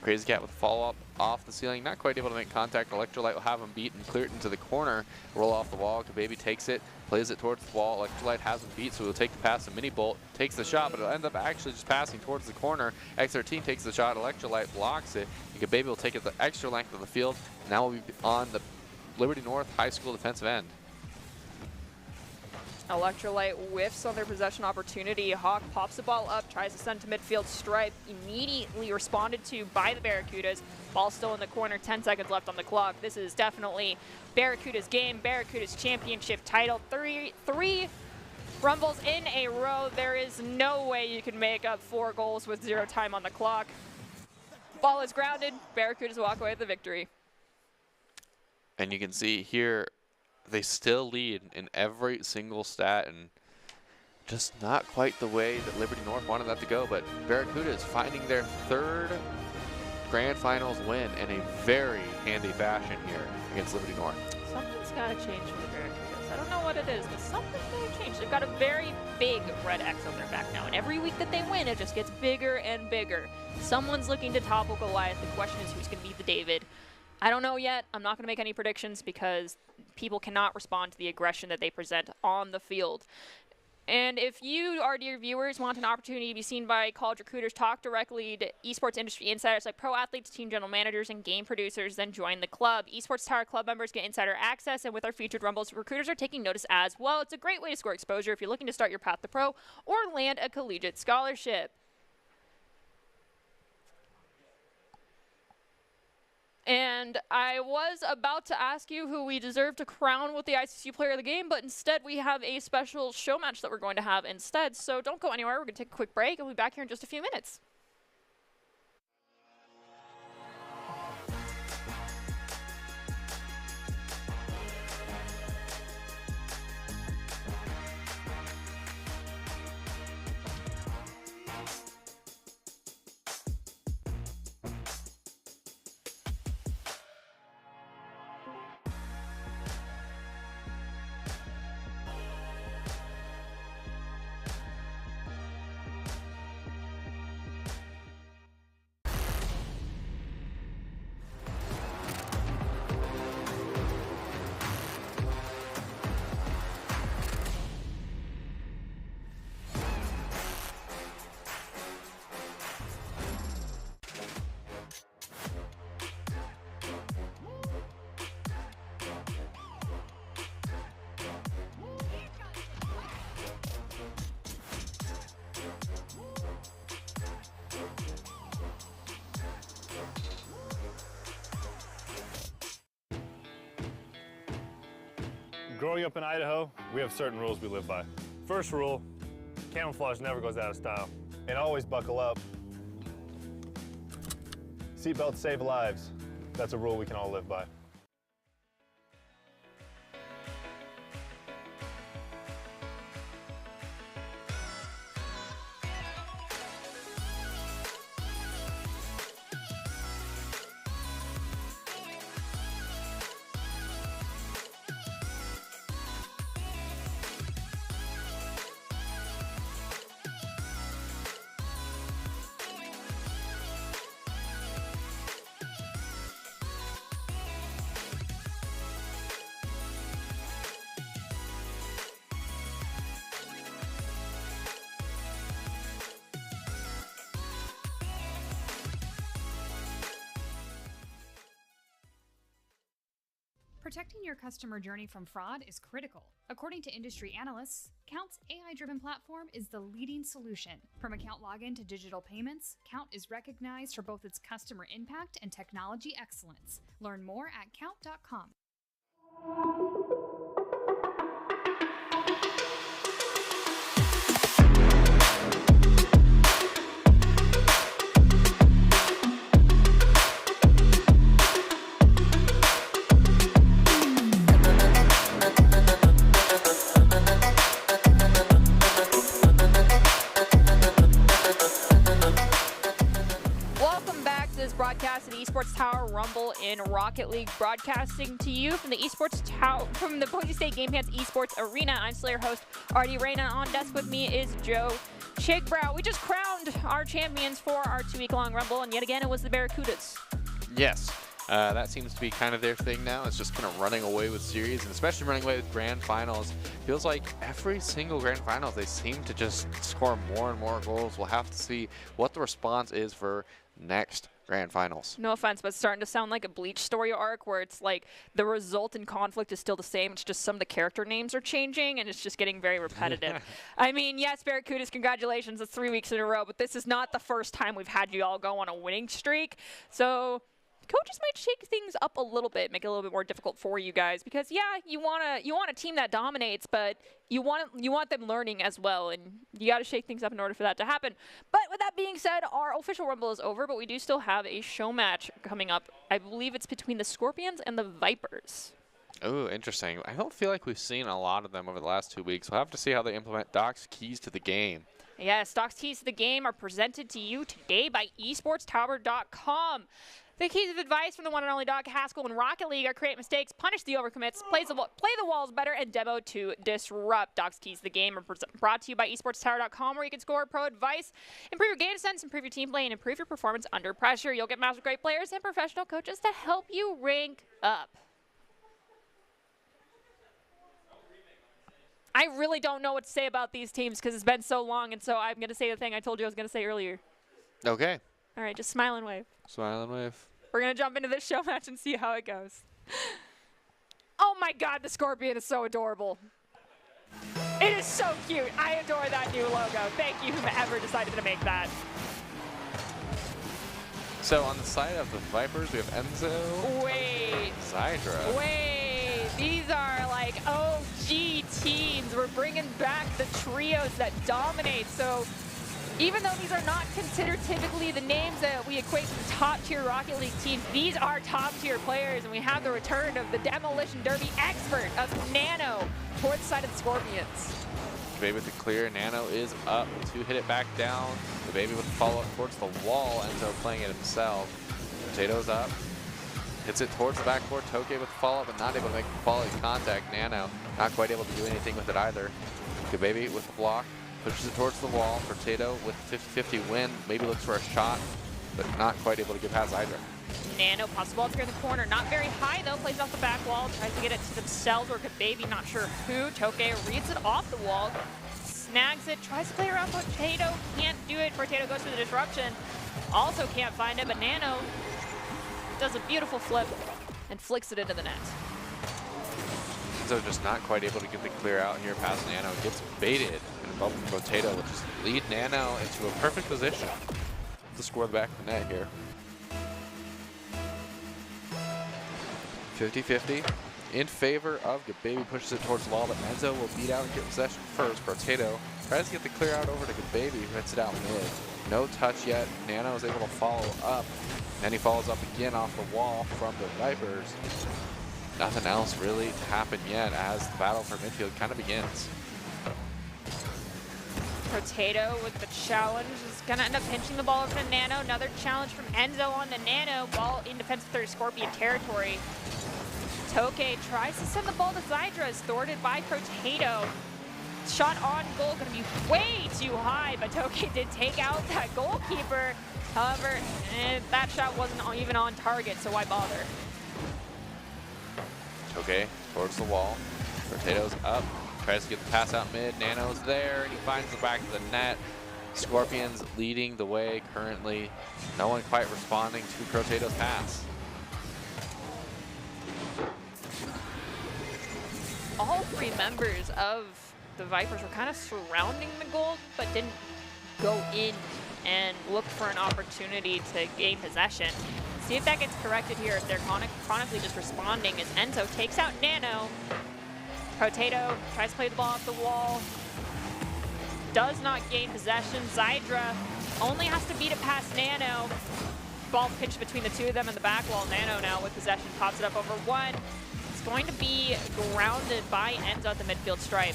Crazy Cat with follow-up off the ceiling, not quite able to make contact. Electrolyte will have him beat and clear it into the corner. Roll off the wall. Gababy takes it, plays it towards the wall. Electrolyte has him beat, so he'll take the pass to Mini Bolt, takes the shot, but it'll end up actually just passing towards the corner. X13 takes the shot. Electrolyte blocks it. And Gababy will take it the extra length of the field. Now we'll be on the Liberty North High School defensive end. Electrolyte whiffs on their possession opportunity. Hawk pops the ball up, tries to send to midfield stripe, immediately responded to by the Barracudas. Ball still in the corner, 10 seconds left on the clock. This is definitely Barracuda's game, Barracuda's championship title. Three Rumbles in a row. There is no way you can make up 4 goals with 0 time on the clock. Ball is grounded, Barracudas walk away with the victory. And you can see here, they still lead in every single stat, and just not quite the way that Liberty North wanted that to go. But Barracuda is finding their 3rd Grand Finals win in a very handy fashion here against Liberty North. Something's got to change for the Barracudas. I don't know what it is, but something's got to change. They've got a very big red X on their back now, and every week that they win, it just gets bigger and bigger. Someone's looking to topple Goliath. The question is, who's going to be the David? I don't know yet. I'm not going to make any predictions because people cannot respond to the aggression that they present on the field. And if you, our dear viewers, want an opportunity to be seen by college recruiters, talk directly to esports industry insiders like pro athletes, team general managers, and game producers, then join the club. Esports Tower Club members get insider access, and with our featured Rumbles, recruiters are taking notice as well. It's a great way to score exposure if you're looking to start your path to pro or land a collegiate scholarship. And I was about to ask you who we deserve to crown with the ICC Player of the Game, but instead we have a special show match that we're going to have instead. So don't go anywhere. We're going to take a quick break, and we'll be back here in just a few minutes. Growing up in Idaho, we have certain rules we live by. First rule, camouflage never goes out of style. And always buckle up. Seatbelts save lives. That's a rule we can all live by. Protecting your customer journey from fraud is critical. According to industry analysts, Count's AI-driven platform is the leading solution. From account login to digital payments, Count is recognized for both its customer impact and technology excellence. Learn more at count.com. Broadcast of the Esports Tower Rumble in Rocket League, broadcasting to you from the Esports Tower, from the Boise State Game Pants Esports Arena. I'm Slayer host Artie Reyna. On desk with me is Joe Chigbrow. We just crowned our champions for our 2-week-long Rumble, and yet again it was the Barracudas. Yes, that seems to be kind of their thing now. It's just kind of running away with series, and especially running away with grand finals. Feels like every single grand finals they seem to just score more and more goals. We'll have to see what the response is for next Grand Finals. No offense, but it's starting to sound like a Bleach story arc where it's like the result in conflict is still the same. It's just some of the character names are changing, and it's just getting very repetitive. I mean, yes, Barracudas, congratulations. It's 3 weeks in a row, but this is not the first time we've had you all go on a winning streak. So coaches might shake things up a little bit, make it a little bit more difficult for you guys because, yeah, you want a team that dominates, but you want them learning as well, and you got to shake things up in order for that to happen. But with that being said, our official Rumble is over, but we do still have a show match coming up. I believe it's between the Scorpions and the Vipers. Oh, interesting. I don't feel like we've seen a lot of them over the last 2 weeks. We'll have to see how they implement Doc's keys to the game. Yes, Doc's keys to the game are presented to you today by esportstower.com. The keys of advice from the one and only Doc Haskell in Rocket League are create mistakes, punish the overcommits, play the walls better, and demo to disrupt. Doc's keys to the game are brought to you by esportstower.com, where you can score pro advice, improve your game sense, improve your team play, and improve your performance under pressure. You'll get matched with great players and professional coaches to help you rank up. I really don't know what to say about these teams because it's been so long, and so I'm going to say the thing I told you I was going to say earlier. Okay. All right, just smile and wave. Smile and wave. We're going to jump into this show match and see how it goes. Oh my God, the Scorpion is so adorable. It is so cute. I adore that new logo. Thank you, whomever decided to make that. So on the side of the Vipers, we have Enzo. Wait. Zydra. Wait. These are like OG teams. We're bringing back the trios that dominate. So even though these are not considered typically the names that we equate to the top-tier Rocket League teams, these are top-tier players, and we have the return of the Demolition Derby expert of Nano towards the side of the Scorpions. Baby with the clear. Nano is up to hit it back down. The baby with the follow-up towards the wall. Enzo playing it himself. Potato's up. Hits it towards the backboard. Toke with the follow-up, but not able to make quality contact. Nano not quite able to do anything with it either. Good baby with the block. Pushes it towards the wall. Potato with 50-50 win. Maybe looks for a shot, but not quite able to get past Hydra. Nano pops the ball here in the corner. Not very high, though. Plays it off the back wall. Tries to get it to themselves or Baby, not sure who. Toke reads it off the wall. Snags it. Tries to play around Potato. Can't do it. Potato goes for the disruption. Also can't find it, but Nano does a beautiful flip and flicks it into the net. So just not quite able to get the clear out here past Nano. Gets baited. And bubble Potato will just lead Nano into a perfect position to score the back of the net here. 50-50 in favor of Good Baby. Pushes it towards the wall, but Enzo will beat out and get possession first. Potato tries to get the clear out over to Good Baby, who hits it out mid. No touch yet. Nano is able to follow up. And he follows up again off the wall from the Vipers. Nothing else really to happen yet as the battle for midfield kind of begins. Potato with the challenge is going to end up pinching the ball over to Nano. Another challenge from Enzo on the Nano. Ball in defensive third Scorpion territory. Toke tries to send the ball to Zydra. Is thwarted by Potato. Shot on goal going to be way too high, but Toke did take out that goalkeeper. However, that shot wasn't even on target, so why bother? Toke towards the wall. Potato's up. Tries to get the pass out mid. Nano's there, and he finds the back of the net. Scorpions leading the way currently. No one quite responding to Potato's pass. All three members of the Vipers were kind of surrounding the goal, but didn't go in and look for an opportunity to gain possession. See if that gets corrected here, if they're chronically just responding, as Enzo takes out Nano. Potato tries to play the ball off the wall. Does not gain possession. Zydra only has to beat it past Nano. Ball pinched between the two of them in the back wall. Nano now with possession pops it up over one. It's going to be grounded by Enzo at the midfield stripe.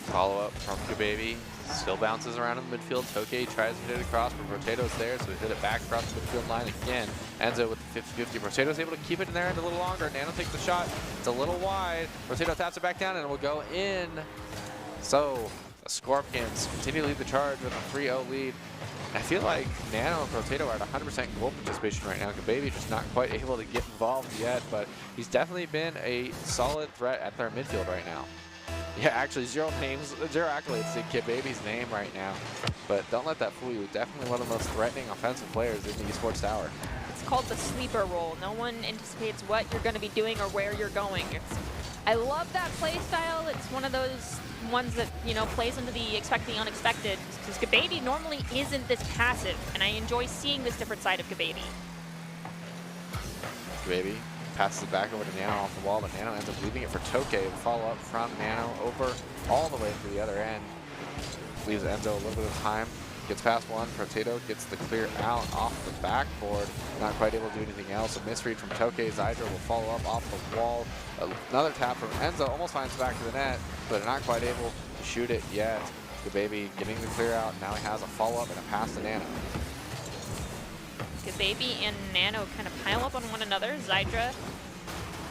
Follow up from Baby. Still bounces around in the midfield. Toke tries to hit it across, but Potato's there, so he hit it back across the midfield line again. Enzo with the 50-50. Potato's able to keep it in there a little longer. Nano takes the shot. It's a little wide. Potato taps it back down, and it will go in. So the Scorpions continue to lead the charge with a 3-0 lead. I feel like Nano and Potato are at 100% goal participation right now. Baby just not quite able to get involved yet, but he's definitely been a solid threat at their midfield right now. Yeah, actually, zero accolades to Kid Baby's name right now. But don't let that fool you. Definitely one of the most threatening offensive players in the Esports Tower. It's called the sleeper role. No one anticipates what you're going to be doing or where you're going. I love that play style. It's one of those ones that, you know, plays into the expect the unexpected. Because Gababy normally isn't this passive, and I enjoy seeing this different side of Gababy. Gababy passes it back over to Nano off the wall, but Nano ends up leaving it for Toke. Follow up from Nano over all the way to the other end. Leaves Enzo a little bit of time. Gets past one. Potato gets the clear out off the backboard. Not quite able to do anything else. A misread from Toke. Zydra will follow up off the wall. Another tap from Enzo. Almost finds back to the net, but not quite able to shoot it yet. Gababy getting the clear out. Now he has a follow up and a pass to Nano. Gababy and Nano kind of pile up on one another. Zydra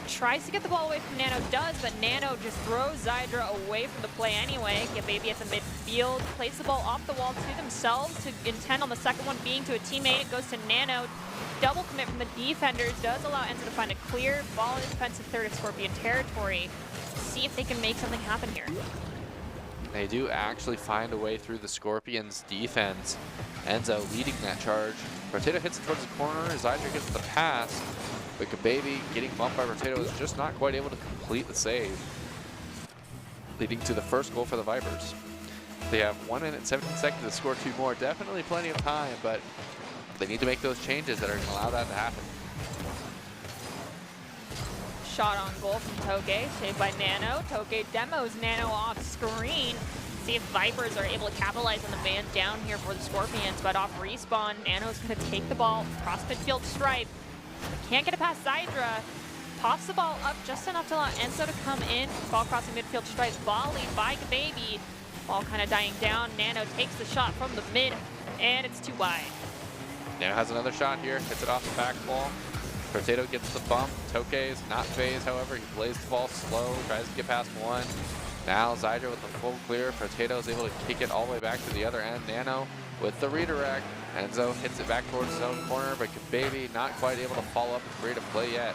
tries to get the ball away from Nano, does, but Nano just throws Zydra away from the play anyway. Gababy at the midfield, plays the ball off the wall to themselves, to intent on the second one being to a teammate. It goes to Nano. Double commit from the defenders does allow Enzo to find a clear ball in defensive third of Scorpion territory. See if they can make something happen here. They do actually find a way through the Scorpions' defense. Enzo leading that charge. Potato hits it towards the corner. Zydra gets the pass, but Gababy getting bumped by Potato is just not quite able to complete the save, leading to the first goal for the Vipers. They have 1 minute and 17 seconds to score 2 more. Definitely plenty of time, but they need to make those changes that are going to allow that to happen. Shot on goal from Toge, saved by Nano. Toge demos Nano off screen. See if Vipers are able to capitalize on the man down here for the Scorpions, but off respawn, Nano's going to take the ball across midfield stripe. Can't get it past Zydra. Pops the ball up just enough to allow Enzo to come in. Ball crossing midfield stripe, volleyed by Gababy. Ball kind of dying down. Nano takes the shot from the mid, and it's too wide. Nano has another shot here, hits it off the back wall. Potato gets the bump. Toke is not phased, however. He plays the ball slow, tries to get past one. Now Zydra with the full clear. Potato is able to kick it all the way back to the other end. Nano with the redirect. Enzo hits it back towards his own corner, but Gababy not quite able to follow up and create a play yet.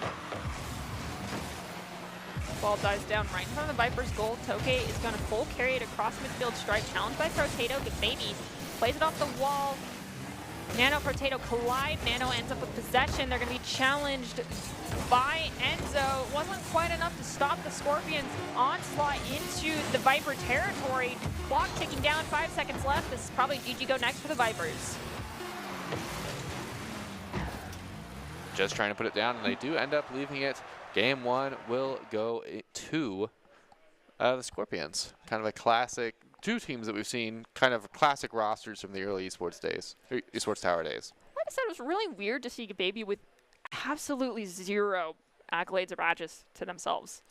Ball dies down right in front of the Vipers' goal. Toke is going to full carry it across midfield stripe. Challenged by Potato. Gababy plays it off the wall. Nano, Potato collide. Nano ends up with possession. They're going to be challenged by Enzo. Wasn't quite enough to stop the Scorpions' onslaught into the Viper territory. Clock ticking down, 5 seconds left. This is probably GG go next for the Vipers. Just trying to put it down, and they do end up leaving it. Game 1 will go to the Scorpions. Kind of a classic, 2 teams that we've seen, kind of classic rosters from the early esports days, esports tower days. Like I said, it was really weird to see Gababy with absolutely 0 accolades or badges to themselves.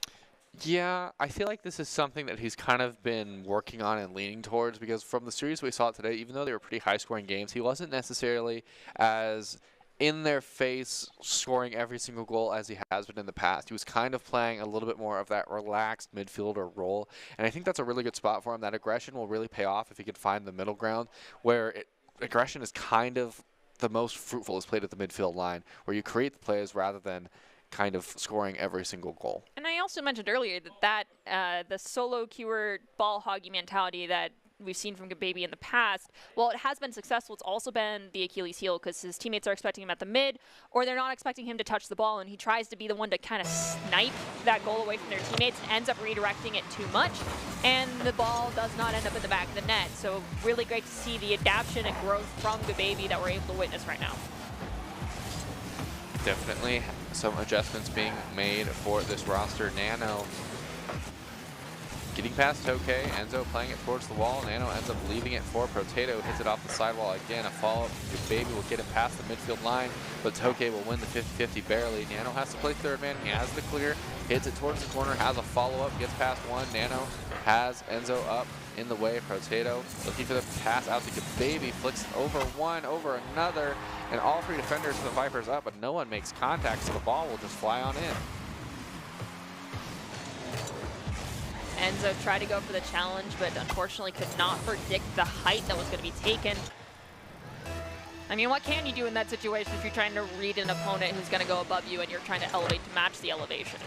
Yeah, I feel like this is something that he's kind of been working on and leaning towards, because from the series we saw today, even though they were pretty high-scoring games, he wasn't necessarily as in their face scoring every single goal as he has been in the past. He was kind of playing a little bit more of that relaxed midfielder role, and I think that's a really good spot for him. That aggression will really pay off if he can find the middle ground, where aggression is kind of the most fruitful is played at the midfield line, where you create the plays rather than kind of scoring every single goal. And I also mentioned earlier that the solo queuer ball hoggy mentality that we've seen from Gababy in the past, while it has been successful, it's also been the Achilles heel, because his teammates are expecting him at the mid, or they're not expecting him to touch the ball, and he tries to be the one to kind of snipe that goal away from their teammates and ends up redirecting it too much, and the ball does not end up in the back of the net. So really great to see the adaptation and growth from Gababy that we're able to witness right now. Definitely some adjustments being made for this roster. Nano getting past Toke, Enzo playing it towards the wall. Nano ends up leaving it for Potato, hits it off the sidewall again. A follow-up. Gababy will get it past the midfield line, but Toke will win the 50-50 barely. Nano has to play third man. He has the clear, hits it towards the corner, has a follow-up, gets past one. Nano has Enzo up in the way. Potato looking for the pass out to Gababy, flicks over one, over another, and all 3 defenders for the Vipers up, but no one makes contact, so the ball will just fly on in. Enzo tried to go for the challenge, but unfortunately could not predict the height that was going to be taken. I mean, what can you do in that situation if you're trying to read an opponent who's going to go above you and you're trying to elevate to match the elevation?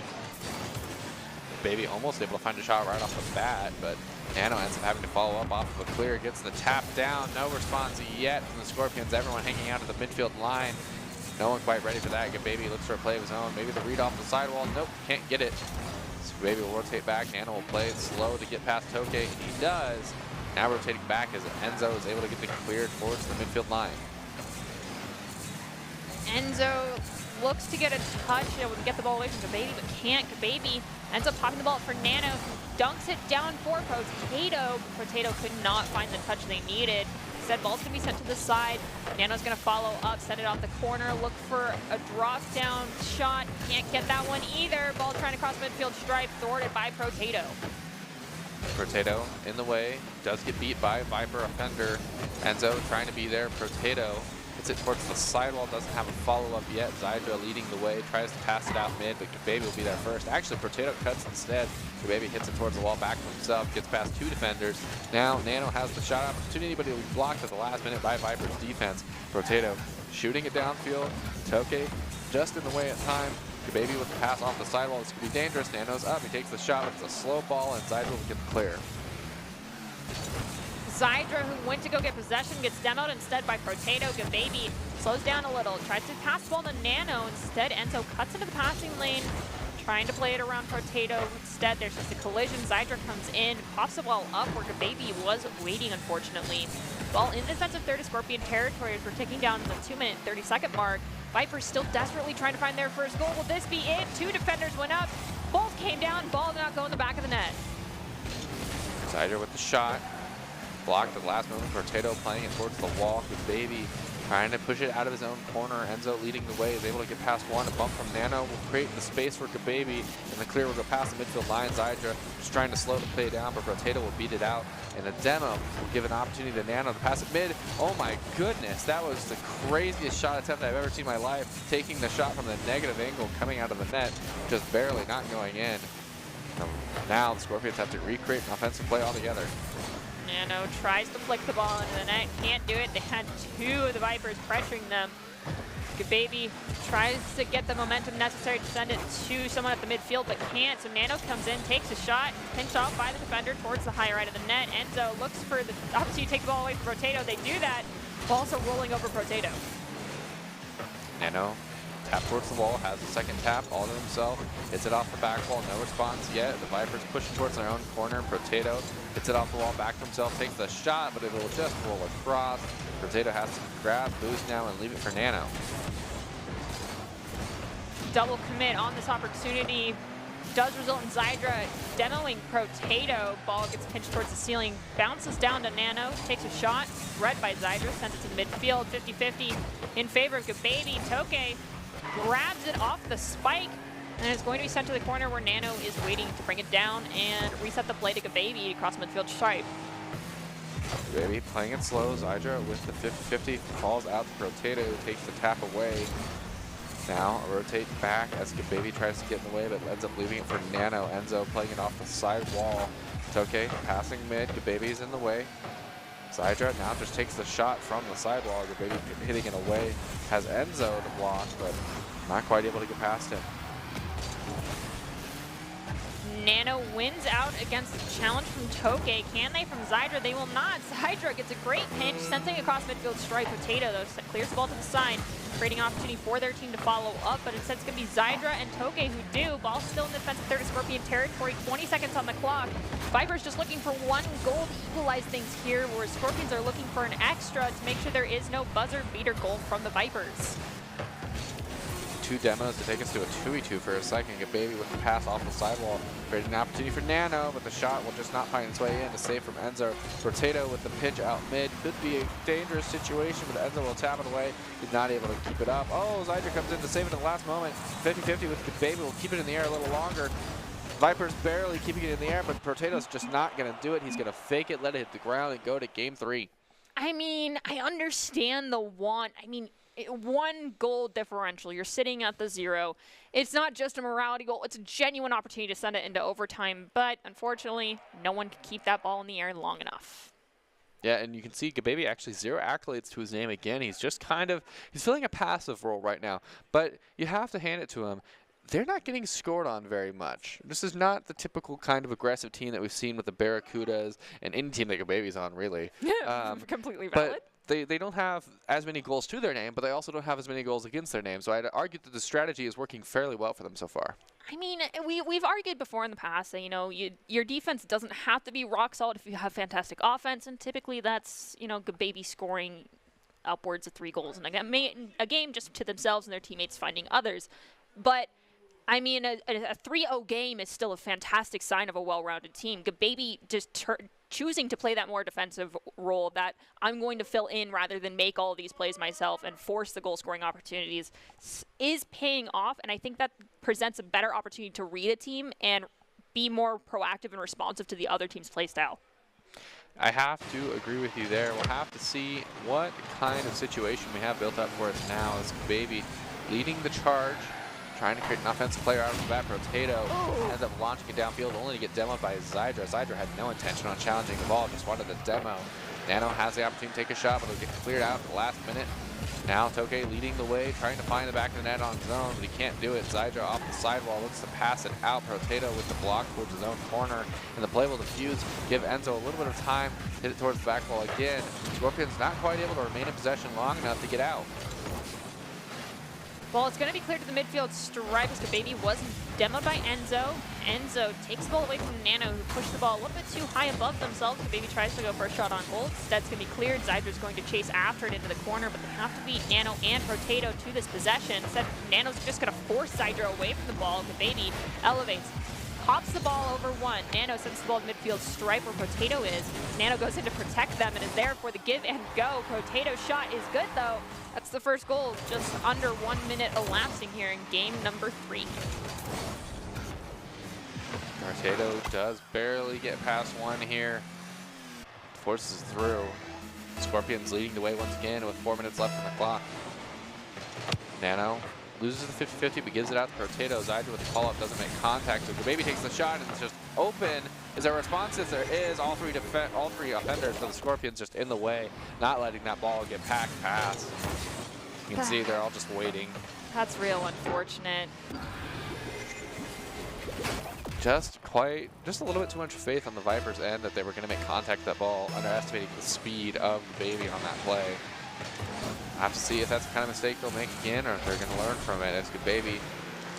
Baby almost able to find a shot right off the bat, but Nano ends up having to follow up off of a clear. Gets the tap down. No response yet from the Scorpions. Everyone hanging out at the midfield line. No one quite ready for that. Baby looks for a play of his own. Maybe the read off the sidewall. Nope, can't get it. So Baby will rotate back. Nano will play it slow to get past Toke, and he does. Now rotating back as Enzo is able to get the clear towards the midfield line. Enzo looks to get a touch, get the ball away from Baby, but can't. Baby ends up popping the ball for Nano, who dunks it down for Potato. Potato could not find the touch they needed. Instead, ball's gonna be sent to the side. Nano's gonna follow up, send it off the corner, look for a drop down shot. Can't get that one either. Ball trying to cross midfield stripe, thwarted by Potato. Potato in the way, does get beat by Viper offender. Enzo trying to be there. Potato hits it towards the sidewall, doesn't have a follow-up yet. Zydra leading the way, tries to pass it out mid, but Baby will be there first. Actually, Potato cuts instead. Baby hits it towards the wall, back to himself, gets past 2 defenders. Now Nano has the shot opportunity, but he'll be blocked at the last minute by Viper's defense. Potato shooting it downfield. Toke just in the way at time. Baby with the pass off the sidewall. This could be dangerous. Nano's up. He takes the shot, but it's a slow ball, and Zydra will get the clear. Zydra, who went to go get possession, gets demoed instead by Potato. Baby slows down a little, tries to pass the ball to Nano. Instead, Enzo cuts into the passing lane, trying to play it around Potato. Instead, there's just a collision. Zydra comes in, pops the ball up where Baby was waiting, unfortunately. Ball in defensive third of Scorpion territory as we're ticking down the 2-minute 30-second mark. Viper's still desperately trying to find their first goal. Will this be it? 2 defenders went up. Both came down. Ball did not go in the back of the net. Zydra with the shot. Blocked at the last moment. Potato playing it towards the wall. Baby trying to push it out of his own corner. Enzo leading the way, is able to get past one. A bump from Nano will create the space for Baby, and the clear will go past the midfield line. Zydra just trying to slow the play down, but Potato will beat it out. And a demo will give an opportunity to Nano to pass it mid. Oh my goodness, that was the craziest shot attempt I've ever seen in my life. Taking the shot from the negative angle, coming out of the net, just barely not going in. Now the Scorpions have to recreate an offensive play altogether. Nano tries to flick the ball into the net, can't do it. They had 2 of the Vipers pressuring them. Baby tries to get the momentum necessary to send it to someone at the midfield, but can't. So Nano comes in, takes a shot, pinched off by the defender towards the high right of the net. Enzo looks for the opportunity to take the ball away from Potato. They do that. Ball also rolling over Potato. Nano tap towards the wall, has a second tap all to himself, hits it off the back wall, no response yet. The Vipers pushing towards their own corner. Potato hits it off the wall, back to himself, takes the shot, but it'll just roll across. Potato has to grab, boost now, and leave it for Nano. Double commit on this opportunity does result in Zydra demoing Potato. Ball gets pinched towards the ceiling, bounces down to Nano, takes a shot, read by Zydra, sends it to the midfield, 50-50 in favor of Baby. Toke grabs it off the spike, and it's going to be sent to the corner where Nano is waiting to bring it down and reset the play to Baby across midfield stripe. Baby playing it slow. Zydra with the 50-50 falls out to Potato, who takes the tap away. Now rotate back as Baby tries to get in the way, but ends up leaving it for Nano. Enzo playing it off the side wall. Toke passing mid. Baby's in the way. Zydra now just takes the shot from the sidewall. Baby hitting it away. Has Enzo to block, but not quite able to get past him. Nano wins out against the challenge from Toke. Can they from Zydra? They will not. Zydra gets a great pinch, sensing across midfield stripe. Potato, though, clears the ball to the side, creating opportunity for their team to follow up, but instead it's going to be Zydra and Toke who do. Ball still in the defensive third of Scorpion territory, 20 seconds on the clock. Vipers just looking for 1 goal to equalize things here, whereas Scorpions are looking for an extra to make sure there is no buzzer beater goal from the Vipers. 2 demos to take us to a 2v2 for a second. Baby with the pass off the sidewall, creating an opportunity for Nano, but the shot will just not find its way in to save from Enzo. Potato with the pitch out mid. Could be a dangerous situation, but Enzo will tap it away. He's not able to keep it up. Oh, Zydra comes in to save it at the last moment. 50-50 with Baby will keep it in the air a little longer. Vipers barely keeping it in the air, but Potato's just not going to do it. He's going to fake it, let it hit the ground, and go to game 3. I mean, I understand the want. I mean, 1 goal differential. You're sitting at the 0. It's not just a morality goal. It's a genuine opportunity to send it into overtime. But unfortunately, no one can keep that ball in the air long enough. Yeah, and you can see Baby actually 0 accolades to his name again. He's just he's filling a passive role right now. But you have to hand it to him. they're not getting scored on very much. This is not the typical kind of aggressive team that we've seen with the Barracudas and any team that Gababy's on, really. Completely valid. But they don't have as many goals to their name, but they also don't have as many goals against their name. So I'd argue that the strategy is working fairly well for them so far. I mean, we've argued before in the past that, you know, your defense doesn't have to be rock solid if you have fantastic offense, and typically that's, you know, Gababy scoring upwards of 3 goals in a game just to themselves and their teammates finding others. But I mean, a 3-0 game is still a fantastic sign of a well-rounded team. Gababy just choosing to play that more defensive role, that I'm going to fill in rather than make all of these plays myself and force the goal-scoring opportunities, is paying off. And I think that presents a better opportunity to read a team and be more proactive and responsive to the other team's play style. I have to agree with you there. We'll have to see what kind of situation we have built up for us now as Gababy leading the charge, trying to create an offensive player out of the bat. Potato ends up launching it downfield only to get demoed by Zydra. Zydra had no intention on challenging the ball, just wanted the demo. Nano has the opportunity to take a shot, but it'll get cleared out at the last minute. Now Tokay leading the way, trying to find the back of the net on zone, but he can't do it. Zydra off the sidewall, looks to pass it out. Potato with the block towards his own corner, and the play will diffuse, give Enzo a little bit of time, hit it towards the back wall again. Scorpion's not quite able to remain in possession long enough to get out. Well, it's going to be cleared to the midfield stripe as Gababy was demoed by Enzo. Enzo takes the ball away from Nano, who pushed the ball a little bit too high above themselves. Gababy tries to go for a shot on goal. Instead, it's going to be cleared. Zydra's going to chase after it into the corner, but they have to beat Nano and Potato to this possession. Instead, Nano's just going to force Zydra away from the ball. Gababy elevates, pops the ball over one. Nano sends the ball to midfield stripe where Potato is. Nano goes in to protect them and is there for the give and go. Potato's shot is good, though. That's the first goal, just under 1 minute elapsing here in game number 3. Potato does barely get past one here. Forces through. Scorpions leading the way once again with 4 minutes left on the clock. Nano loses the 50-50, but gives it out to Potato. Zydra with the call-up doesn't make contact, so Gababy takes the shot and it's just open. Is there a response? Yes, there is. All three offenders for the Scorpions just in the way, not letting that ball get packed past. You can see they're all just waiting. That's real unfortunate. Just a little bit too much faith on the Vipers' end that they were going to make contact with that ball, underestimating the speed of Gababy on that play. I have to see if that's the kind of mistake they'll make again or if they're going to learn from it. As Gababy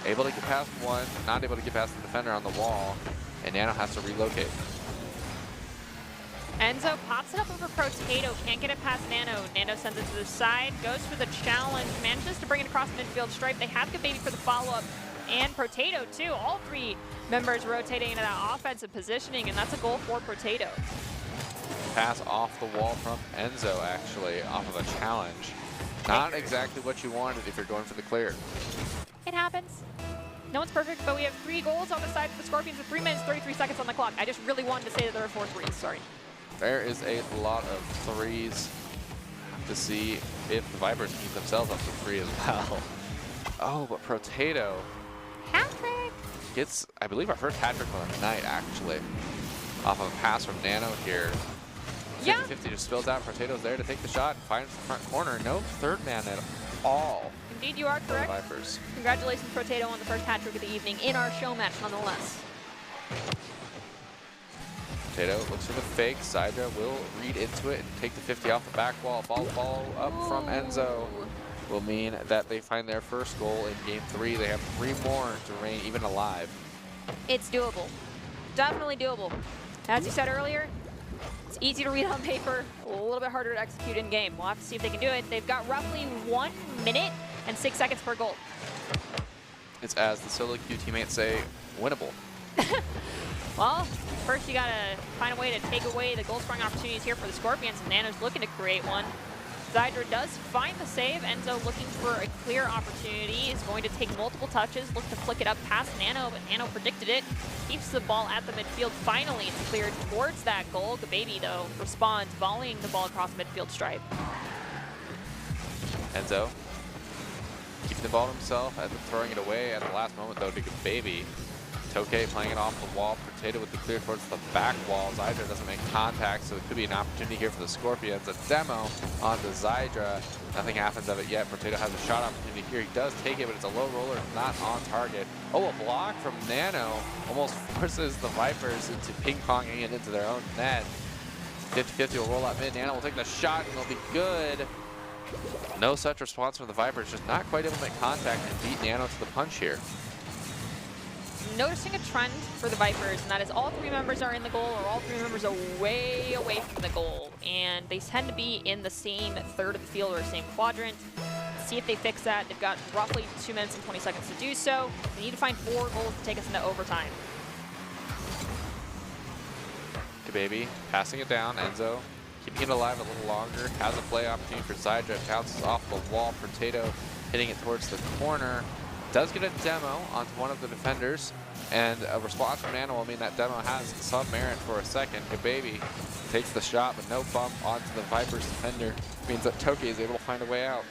able to get past one, not able to get past the defender on the wall, and Nano has to relocate. Enzo pops it up over Potato, can't get it past Nano. Nano sends it to the side, goes for the challenge, manages to bring it across midfield stripe. They have Gababy for the follow-up, and Potato too. All 3 members rotating into that offensive positioning, and that's a goal for Potato. Pass off the wall from Enzo, actually, off of a challenge. Not exactly what you wanted if you're going for the clear. It happens. No one's perfect, but we have 3 goals on the side for the Scorpions with 3 minutes, 33 seconds on the clock. I just really wanted to say that there are 4 threes, sorry. There is a lot of threes. Have to see if the Vipers keep themselves up to 3 as well. Oh, but Potato Hat-trick! gets, I believe, our first hat-trick of the night, actually. Off of a pass from Nano here. 50-50 just spills out. Potato's there to take the shot and finds the front corner. No third man at all. Indeed, you are correct. Vipers. Congratulations, Potato, on the first hat-trick of the evening in our show match, nonetheless. Potato looks for the fake. Zydra will read into it and take the 50 off the back wall. Follow up from Enzo will mean that they find their first goal in game 3. They have 3 more to remain even alive. It's doable. Definitely doable. As you said earlier, it's easy to read on paper, a little bit harder to execute in game. We'll have to see if they can do it. They've got roughly 1 minute and 6 seconds per goal. It's, as the solo queue teammates say, winnable. Well, first you gotta find a way to take away the goal scoring opportunities here for the Scorpions, and Nano's looking to create one. Zydra does find the save. Enzo looking for a clear opportunity, is going to take multiple touches, look to flick it up past Nano, but Nano predicted it. Keeps the ball at the midfield. Finally, it's cleared towards that goal. Gababy, though, responds, volleying the ball across midfield stripe. Enzo keeping the ball to himself, ends up throwing it away at the last moment, though, to Gababy. Tokay playing it off the wall. Potato with the clear towards the back wall. Zydra doesn't make contact, so it could be an opportunity here for the Scorpions. A demo onto Zydra. Nothing happens of it yet. Potato has a shot opportunity here. He does take it, but it's a low roller, not on target. Oh, a block from Nano almost forces the Vipers into ping-ponging it into their own net. 50-50 will roll out mid. Nano will take the shot, and it'll be good. No such response from the Vipers, just not quite able to make contact and beat Nano to the punch here. Noticing a trend for the Vipers, and that is all 3 members are in the goal, or all 3 members are way away from the goal, and they tend to be in the same third of the field or same quadrant. See if they fix that. They've got roughly 2 minutes and 20 seconds to do so. They need to find 4 goals to take us into overtime. Baby passing it down. Enzo keeping it alive a little longer. Has a play opportunity for Zydra. Bounces off the wall. Potato hitting it towards the corner. Does get a demo onto one of the defenders. And a response from Nano will mean that demo has some merit for a second. Baby takes the shot, but no bump onto the Vipers defender. Means that Tokay is able to find a way out.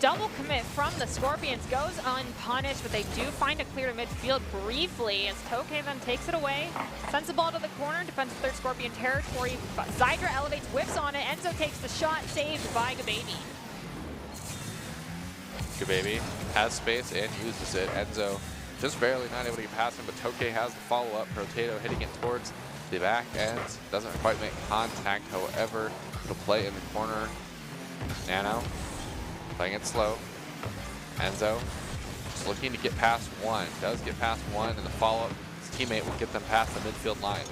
Double commit from the Scorpions goes unpunished, but they do find a clear to midfield briefly as Tokay then takes it away. Sends the ball to the corner, defends the 3rd Scorpion territory. Zydra elevates, whips on it. Enzo takes the shot, saved by Gababy. Gababy has space and uses it. Enzo just barely not able to get past him, but Tokay has the follow-up. Potato hitting it towards the back end. Doesn't quite make contact, however, it'll play in the corner. Nano playing it slow. Enzo just looking to get past one. Does get past one, and the follow-up, his teammate will get them past the midfield line.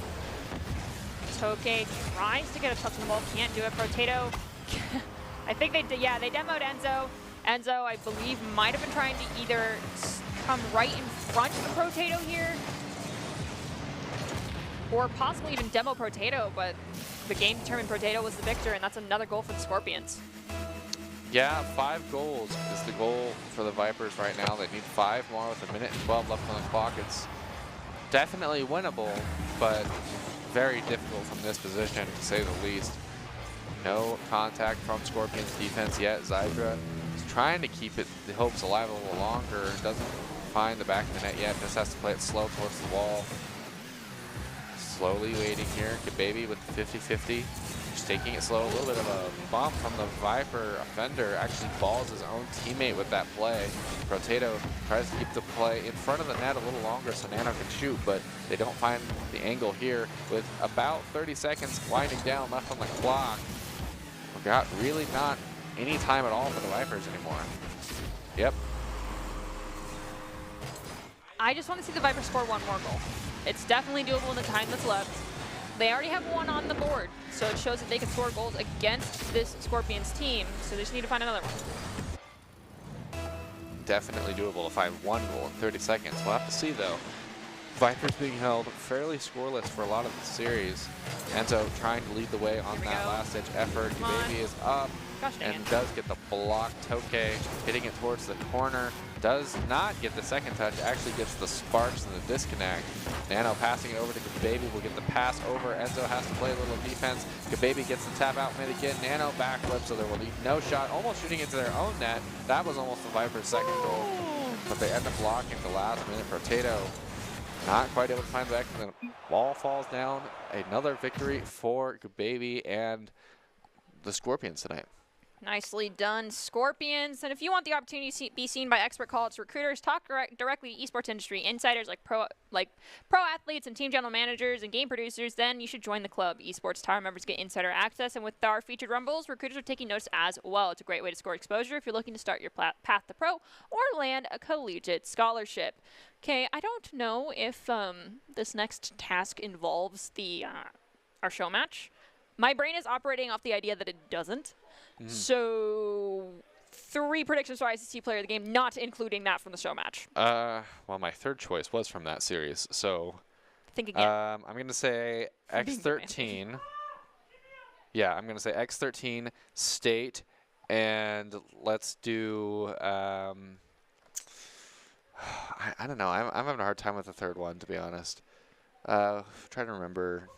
Tokay tries to get a touch on the ball, can't do it. Potato, I think they did, yeah, they demoed Enzo. Enzo, I believe, might have been trying to either come right in front of the Potato here, or possibly even demo Potato, but the game determined Potato was the victor, and that's another goal for the Scorpions. Yeah, 5 goals is the goal for the Vipers right now. They need 5 more with 1 minute and 12 left on the clock. It's definitely winnable, but very difficult from this position, to say the least. No contact from Scorpions defense yet. Zydra is trying to keep the hopes alive a little longer. Doesn't find the back of the net yet. Just has to play it slow towards the wall. Slowly waiting here. Gababy with the 50-50. Just taking it slow. A little bit of a bump from the Viper offender. Actually balls his own teammate with that play. Potato tries to keep the play in front of the net a little longer so Nano can shoot, but they don't find the angle here with about 30 seconds winding down left on the clock. We've got really not any time at all for the Vipers anymore. Yep. I just want to see the Vipers score 1 more goal. It's definitely doable in the time that's left. They already have 1 on the board, so it shows that they can score goals against this Scorpions team, so they just need to find another one. Definitely doable to find 1 goal in 30 seconds. We'll have to see, though. Vipers being held fairly scoreless for a lot of the series. Enzo trying to lead the way on that last-ditch effort. Baby is up and does get the block. Tokay hitting it towards the corner. Does not get the second touch. Actually gets the sparks and the disconnect. Nano passing it over to Gababy. Will get the pass over. Enzo has to play a little defense. Gababy gets the tap out mid again. Nano backflip, so there will be no shot. Almost shooting into their own net. That was almost the Vipers' second goal. But they end up blocking the last minute. Potato not quite able to find the back. The ball falls down. Another victory for Gababy and the Scorpions tonight. Nicely done, Scorpions. And if you want the opportunity to be seen by expert college recruiters, talk directly to esports industry insiders like pro athletes and team general managers and game producers, then you should join the club. Esports Tower members get insider access, and with our featured rumbles, recruiters are taking notice as well. It's a great way to score exposure if you're looking to start your path to pro or land a collegiate scholarship. Okay, I don't know if this next task involves the our show match. My brain is operating off the idea that it doesn't. So 3 predictions for ICC player of the game, not including that from the show match. Well, my third choice was from that series, so think again. I'm going to say X13. Yeah, I'm going to say X13, State, and let's do I don't know. I'm having a hard time with the third one, to be honest. Trying to remember.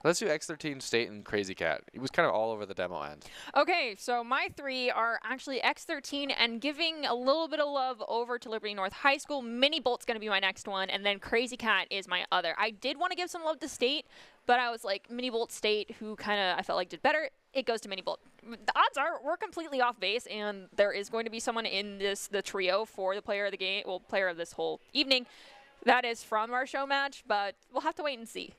Let's do X13 State and Crazy Cat. He was kind of all over the demo end. Okay, so my 3 are actually X13 and giving a little bit of love over to Liberty North High School. Mini Bolt's going to be my next one, and then Crazy Cat is my other. I did want to give some love to State, but I was like, Mini Bolt State, who kind of I felt like did better. It goes to Mini Bolt. The odds are we're completely off base, and there is going to be someone in the trio for the player of the game, well, player of this whole evening. That is from our show match, but we'll have to wait and see.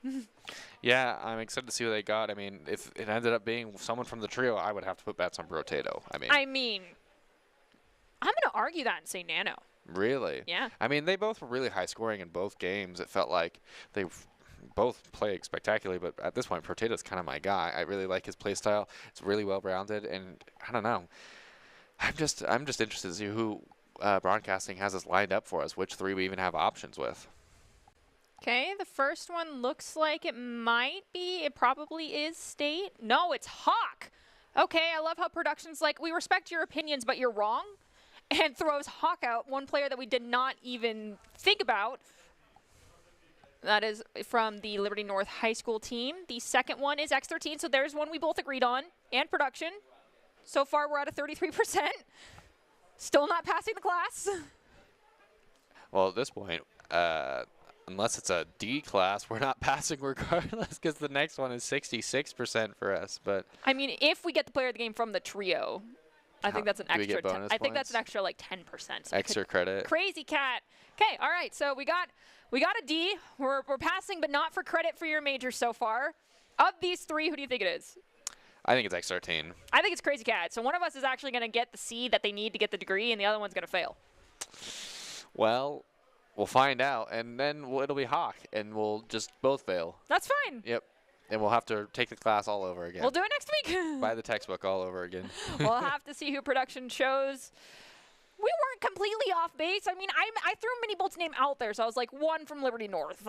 Yeah, I'm excited to see what they got. I mean, if it ended up being someone from the trio, I would have to put bets on Brotato. I mean, I'm going to argue that and say Nano. Really? Yeah. I mean, they both were really high scoring in both games. It felt like they both played spectacularly, but at this point, Protato's kind of my guy. I really like his play style. It's really well rounded, and I don't know. I'm just interested to see who broadcasting has us lined up for us, which 3 we even have options with. Okay, the first one looks like it probably is State. No, it's Hawk. Okay, I love how production's like, we respect your opinions, but you're wrong, and throws Hawk out, one player that we did not even think about. That is from the Liberty North High School team. The second one is X13, so there's one we both agreed on, and production. So far, we're at a 33%. Still not passing the class. Well, at this point, unless it's a D class, we're not passing regardless, because the next one is 66% for us. But I mean, if we get the player of the game from the trio, I think that's an do we extra. get bonus I think that's points? an extra like 10%. So Extra credit. Crazy Cat. Okay, all right. So we got a D. We're passing, but not for credit for your major so far. Of these 3, who do you think it is? I think it's X13. I think it's Crazy Cat. So one of us is actually going to get the C that they need to get the degree, and the other one's going to fail. Well, we'll find out, and then it'll be Hawk, and we'll just both fail. That's fine. Yep. And we'll have to take the class all over again. We'll do it next week. Buy the textbook all over again. We'll have to see who production shows. We weren't completely off base. I mean, I threw Mini Bolt's name out there, so I was like, one from Liberty North.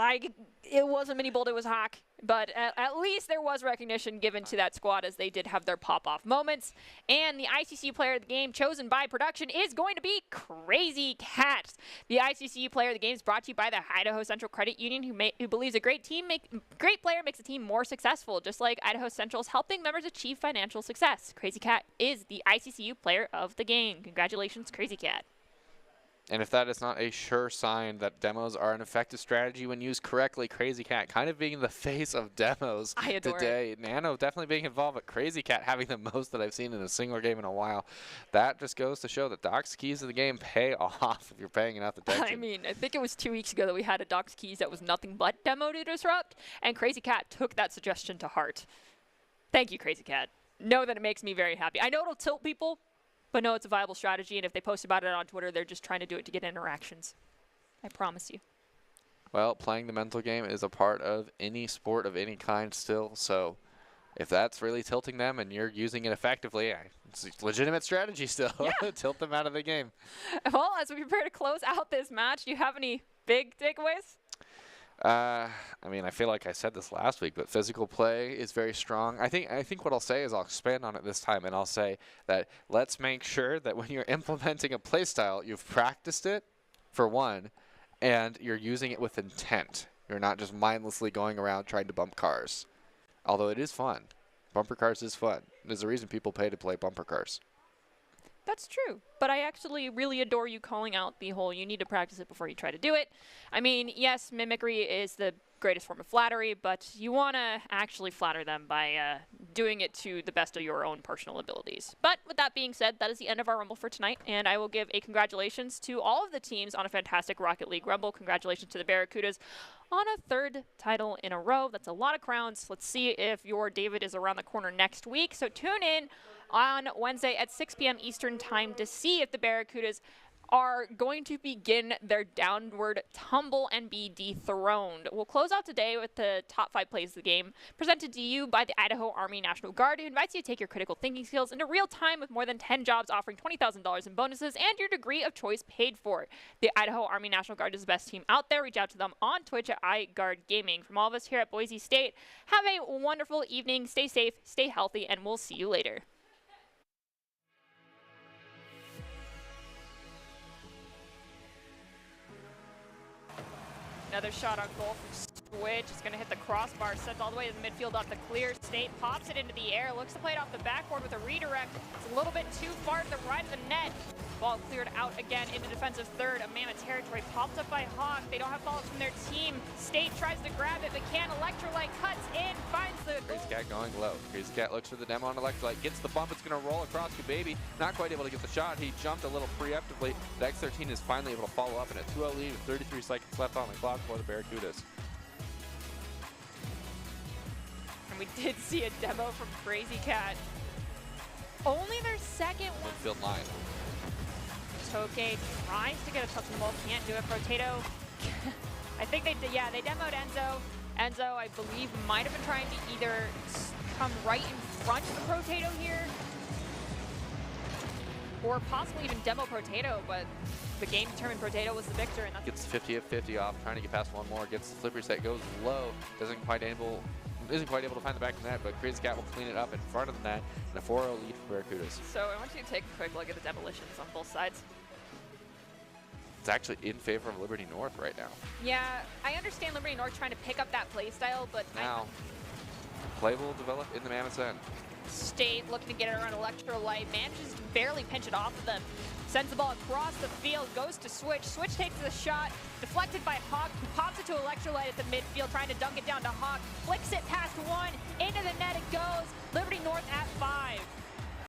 It wasn't Mini Bolt, it was Hawk. But at least there was recognition given to that squad, as they did have their pop-off moments. And the ICCU player of the game chosen by production is going to be Crazy Cat. The ICCU player of the game is brought to you by the Idaho Central Credit Union, who believes a great player makes a team more successful, just like Idaho Central's helping members achieve financial success. Crazy Cat is the ICCU player of the game. Congratulations, Crazy Cat. And if that is not a sure sign that demos are an effective strategy when used correctly, Crazy Cat kind of being the face of demos today. Nano definitely being involved, but Crazy Cat having the most that I've seen in a single game in a while. That just goes to show that Doc's keys of the game pay off if you're paying enough attention. I mean, I think it was 2 weeks ago that we had a Doc's keys that was nothing but demo to disrupt, and Crazy Cat took that suggestion to heart. Thank you, Crazy Cat. Know that it makes me very happy. I know it'll tilt people, but no, it's a viable strategy, and if they post about it on Twitter, they're just trying to do it to get interactions. I promise you. Well, playing the mental game is a part of any sport of any kind still, so if that's really tilting them and you're using it effectively, it's a legitimate strategy still. Yeah. Tilt them out of the game. Well, as we prepare to close out this match, do you have any big takeaways? I mean, I feel like I said this last week, but physical play is very strong. I think what I'll say is I'll expand on it this time, and I'll say that let's make sure that when you're implementing a play style, you've practiced it, for one, and you're using it with intent. You're not just mindlessly going around trying to bump cars. Although it is fun. Bumper cars is fun. There's a reason people pay to play bumper cars. That's true, but I actually really adore you calling out the whole you need to practice it before you try to do it. I mean, yes, mimicry is the greatest form of flattery, but you want to actually flatter them by doing it to the best of your own personal abilities. But with that being said, that is the end of our Rumble for tonight, and I will give a congratulations to all of the teams on a fantastic Rocket League Rumble. Congratulations to the Barracudas on a 3rd title in a row. That's a lot of crowns. Let's see if your David is around the corner next week, so tune in on Wednesday at 6 p.m. Eastern Time to see if the Barracudas are going to begin their downward tumble and be dethroned. We'll close out today with the top 5 plays of the game, presented to you by the Idaho Army National Guard, who invites you to take your critical thinking skills into real time with more than 10 jobs offering $20,000 in bonuses and your degree of choice paid for. The Idaho Army National Guard is the best team out there. Reach out to them on Twitch at iGuard Gaming. From all of us here at Boise State, have a wonderful evening. Stay safe, stay healthy, and we'll see you later. Another shot on goal from Switch is going to hit the crossbar, sent all the way to the midfield off the clear. State pops it into the air, looks to play it off the backboard with a redirect. It's a little bit too far to the right of the net. Ball cleared out again into defensive third. A Mammoth territory popped up by Hawk. They don't have follow-up from their team. State tries to grab it, but can't. Electrolyte cuts in, finds the goal. Crazy Cat going low. Crazy Cat looks for the demo on Electrolyte, gets the bump. It's going to roll across Baby. Not quite able to get the shot. He jumped a little preemptively. The X13 is finally able to follow up in a 2-0 lead with 33 seconds left on the clock for the Barracudas. And we did see a demo from Crazy Cat. Only their second one. Midfield line. Toke tries to get a touch on the ball, can't do it. Potato, I think they did, yeah, they demoed Enzo. Enzo, I believe, might have been trying to either come right in front of the Potato here, or possibly even demo Potato, but the game determined Potato was the victor. And that's gets 50 of 50 off, trying to get past one more, gets the flipper set, goes low, isn't quite able to find the back of the net, but Crazy Cat will clean it up in front of the net, and a 4-0 lead for Barracudas. So I want you to take a quick look at the demolitions on both sides. It's actually in favor of Liberty North right now. Yeah, I understand Liberty North trying to pick up that play style, but now play will develop in the Mammoth's end. State looking to get it around Electrolyte, manages to barely pinch it off of them. Sends the ball across the field, goes to Switch. Switch takes the shot, deflected by Hawk, who pops it to Electrolyte at the midfield, trying to dunk it down to Hawk. Flicks it past one, into the net it goes. Liberty North at 5.